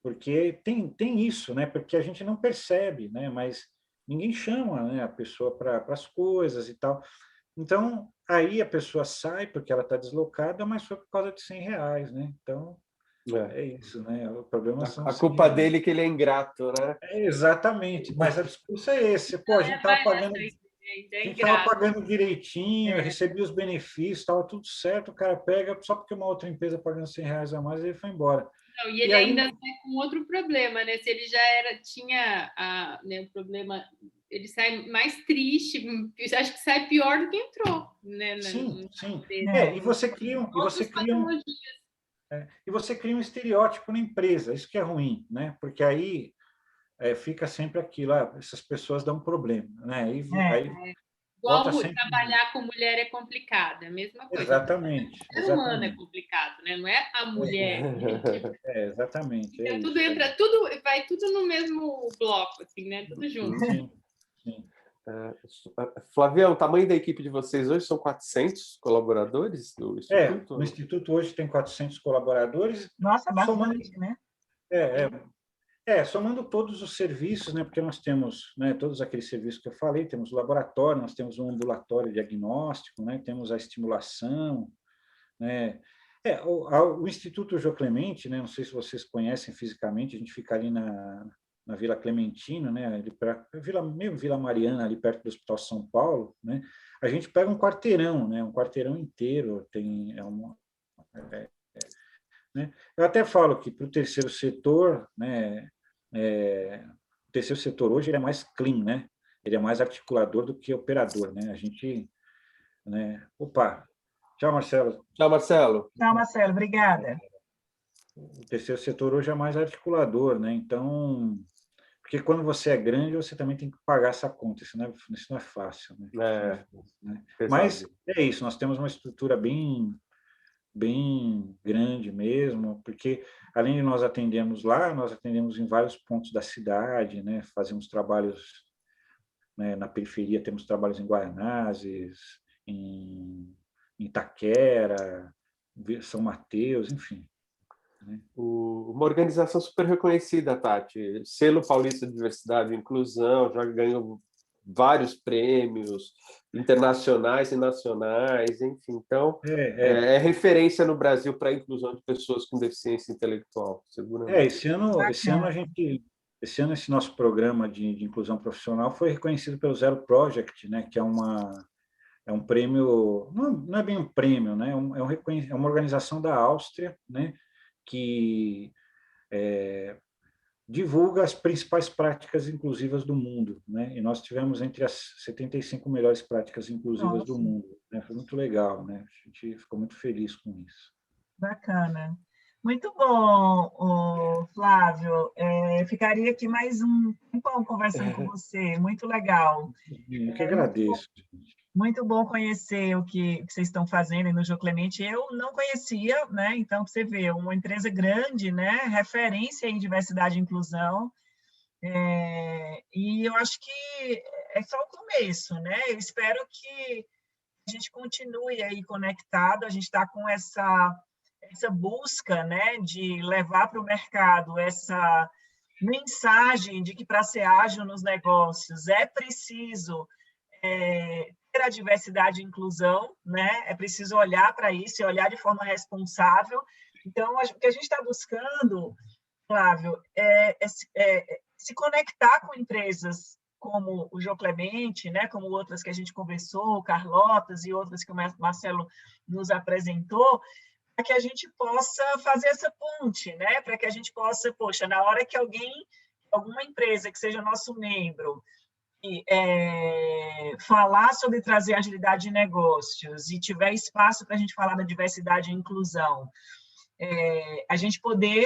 Porque tem isso, né? Porque a gente não percebe, né? Mas ninguém chama, né, a pessoa para as coisas e tal. Então, aí a pessoa sai porque ela está deslocada, mas foi por causa de R$ 100, né? Então, é isso, né? O problema são A os culpa R$ 100. dele é que ele é ingrato, né? Exatamente, mas a discurso é esse. Pô, a gente estava pagando, ainda é a gente estava ingrato. pagando direitinho, recebia os benefícios, estava tudo certo, o cara pega só porque uma outra empresa pagando R$ 100 a mais, ele foi embora. Não, e E ele aí, ainda sai com outro problema, né? Se ele já tinha né, o problema, ele sai mais triste, acho que sai pior do que entrou, né? sim. E É. você cria um estereótipo na empresa, isso que é ruim, né? Porque aí fica sempre aquilo, essas pessoas dão problema, né? Aí volta Igual sempre. trabalhar com mulher é complicado, é a mesma coisa. Exatamente. O ser humano é complicado, né? Não é a mulher. Exatamente. É Tudo isso. entra, vai tudo no mesmo bloco, assim, né? Tudo junto. Sim. Flavião, o tamanho da equipe de vocês hoje são 400 colaboradores do Instituto? O Instituto hoje tem 400 colaboradores. Nossa, somando, bastante, né? somando todos os serviços, né? Porque nós temos, né, todos aqueles serviços que eu falei, temos o laboratório, nós temos um ambulatório diagnóstico, né? Temos a estimulação, né? O Instituto Jô Clemente, né? Não sei se vocês conhecem fisicamente, a gente fica ali na Vila Clementina, né? Ali meio Vila Mariana, ali perto do Hospital São Paulo, né? A gente pega um quarteirão, né? Um quarteirão inteiro, né? Eu até falo que para o terceiro setor, né? O terceiro setor hoje ele é mais clean, né? Ele é mais articulador do que operador, né? A gente, né? Opa, tchau, Marcelo. Tchau, Marcelo. Tchau, Marcelo, obrigada. O terceiro setor hoje é mais articulador, né? Então, porque quando você é grande, você também tem que pagar essa conta, isso não é fácil, né? Mas é isso, nós temos uma estrutura bem grande mesmo, porque além de nós atendermos lá, nós atendemos em vários pontos da cidade, né? Fazemos trabalhos, né, na periferia, temos trabalhos em Guaianazes, em Itaquera, São Mateus, enfim. Né? Uma organização super reconhecida, Tati. Selo Paulista de Diversidade e Inclusão, já ganhou vários prêmios internacionais e nacionais, enfim. Então, é referência no Brasil para a inclusão de pessoas com deficiência intelectual, seguramente. Esse ano esse nosso programa de inclusão profissional foi reconhecido pelo Zero Project, né, que é um prêmio, não é bem um prêmio, né, é uma organização da Áustria, né, que divulga as principais práticas inclusivas do mundo, né? E nós tivemos entre as 75 melhores práticas inclusivas do mundo, né? Foi muito legal, né? A gente ficou muito feliz com isso. Bacana. Muito bom, Flávio. Ficaria aqui mais um tempão conversando com você. Muito legal. Eu que agradeço. Muito bom conhecer o que vocês estão fazendo no Jô Clemente. Eu não conhecia, né? Então, você vê, uma empresa grande, né? Referência em diversidade e inclusão. E eu acho que é só o começo, né? Eu espero que a gente continue aí conectado. A gente está com essa busca, né, de levar para o mercado essa mensagem de que para ser ágil nos negócios é preciso ter a diversidade e inclusão, né? É preciso olhar para isso e olhar de forma responsável. Então, o que a gente está buscando, Flávio, é se conectar com empresas como o Jô Clemente, né? Como outras que a gente conversou, Carlotas e outras que o Marcelo nos apresentou, para que a gente possa fazer essa ponte, né? Para que a gente possa, poxa, na hora que alguma empresa que seja nosso membro, falar sobre trazer agilidade de negócios e tiver espaço para a gente falar da diversidade e inclusão, a gente poder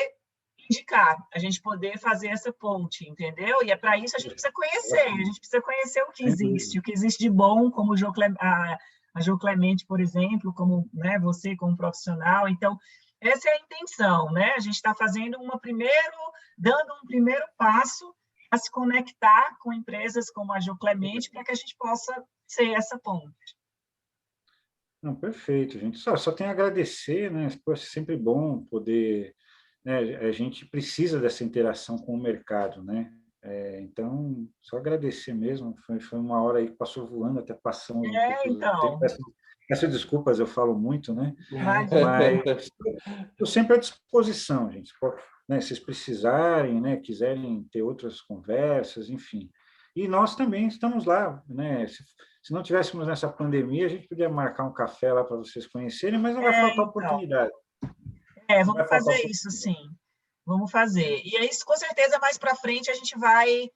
indicar, a gente poder fazer essa ponte, entendeu? E é para isso a gente precisa conhecer o que existe de bom, como a Jô Clemente, por exemplo, como, né, você como profissional. Então, essa é a intenção, né? A gente está fazendo dando um primeiro passo a se conectar com empresas como a Jô Clemente para que a gente possa ser essa ponte. Não, perfeito, gente. Só tenho a agradecer, né? Pô, é sempre bom poder, né? A gente precisa dessa interação com o mercado, né? Então, só agradecer mesmo. Foi uma hora aí que passou voando, até passando um pouco do tempo. Então, Peço desculpas, eu falo muito, né? imagina. Mas estou sempre à disposição, gente. Né? Se vocês precisarem, né? Quiserem ter outras conversas, enfim. E nós também estamos lá, né? Se não tivéssemos nessa pandemia, a gente podia marcar um café lá para vocês conhecerem, mas não vai faltar Então, oportunidade. Não vamos vai faltar fazer isso, sim. Vamos fazer. E aí, com certeza, mais para frente, a gente vai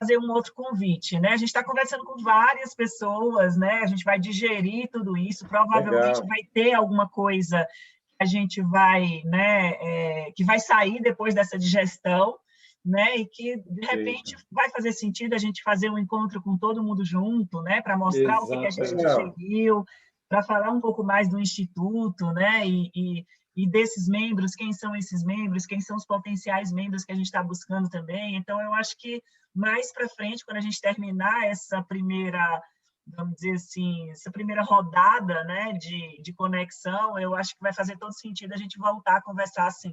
fazer um outro convite, né? A gente está conversando com várias pessoas, né? A gente vai digerir tudo isso, provavelmente Legal. vai ter alguma coisa que a gente vai, né, que vai sair depois dessa digestão, né? E que, de repente, vai fazer sentido a gente fazer um encontro com todo mundo junto, né? Para mostrar o que a gente digeriu, para falar um pouco mais do Instituto, né? E desses membros, quem são esses membros, quem são os potenciais membros que a gente está buscando também. Então, eu acho que mais para frente, quando a gente terminar essa primeira, vamos dizer assim, essa primeira rodada, né, de conexão, eu acho que vai fazer todo sentido a gente voltar a conversar assim.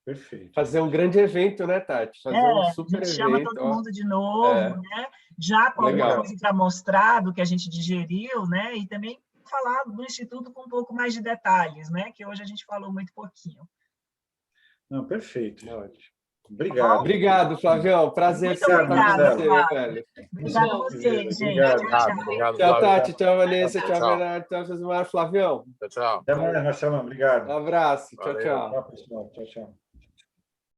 Perfeito. Fazer um grande evento, né, Tati? Fazer um super a gente evento. Chama todo mundo de novo, né? Já com alguma coisa para mostrar do que a gente digeriu, né? E também falar do Instituto com um pouco mais de detalhes, né? Que hoje a gente falou muito pouquinho. Não, perfeito. Ótimo. Obrigado. Obrigado, Flavião. Prazer muito sempre obrigada, você, velho. Obrigada a vocês, gente. Obrigado. Tchau, Tati. Tchau, Vanessa. Tchau, Bernardo. Tchau, Josimar. Flavião. Tchau. Até mais, Marcelão. Obrigado. Um abraço. Tchau, Valeu. tchau. Tchau, pessoal. Tchau, tchau.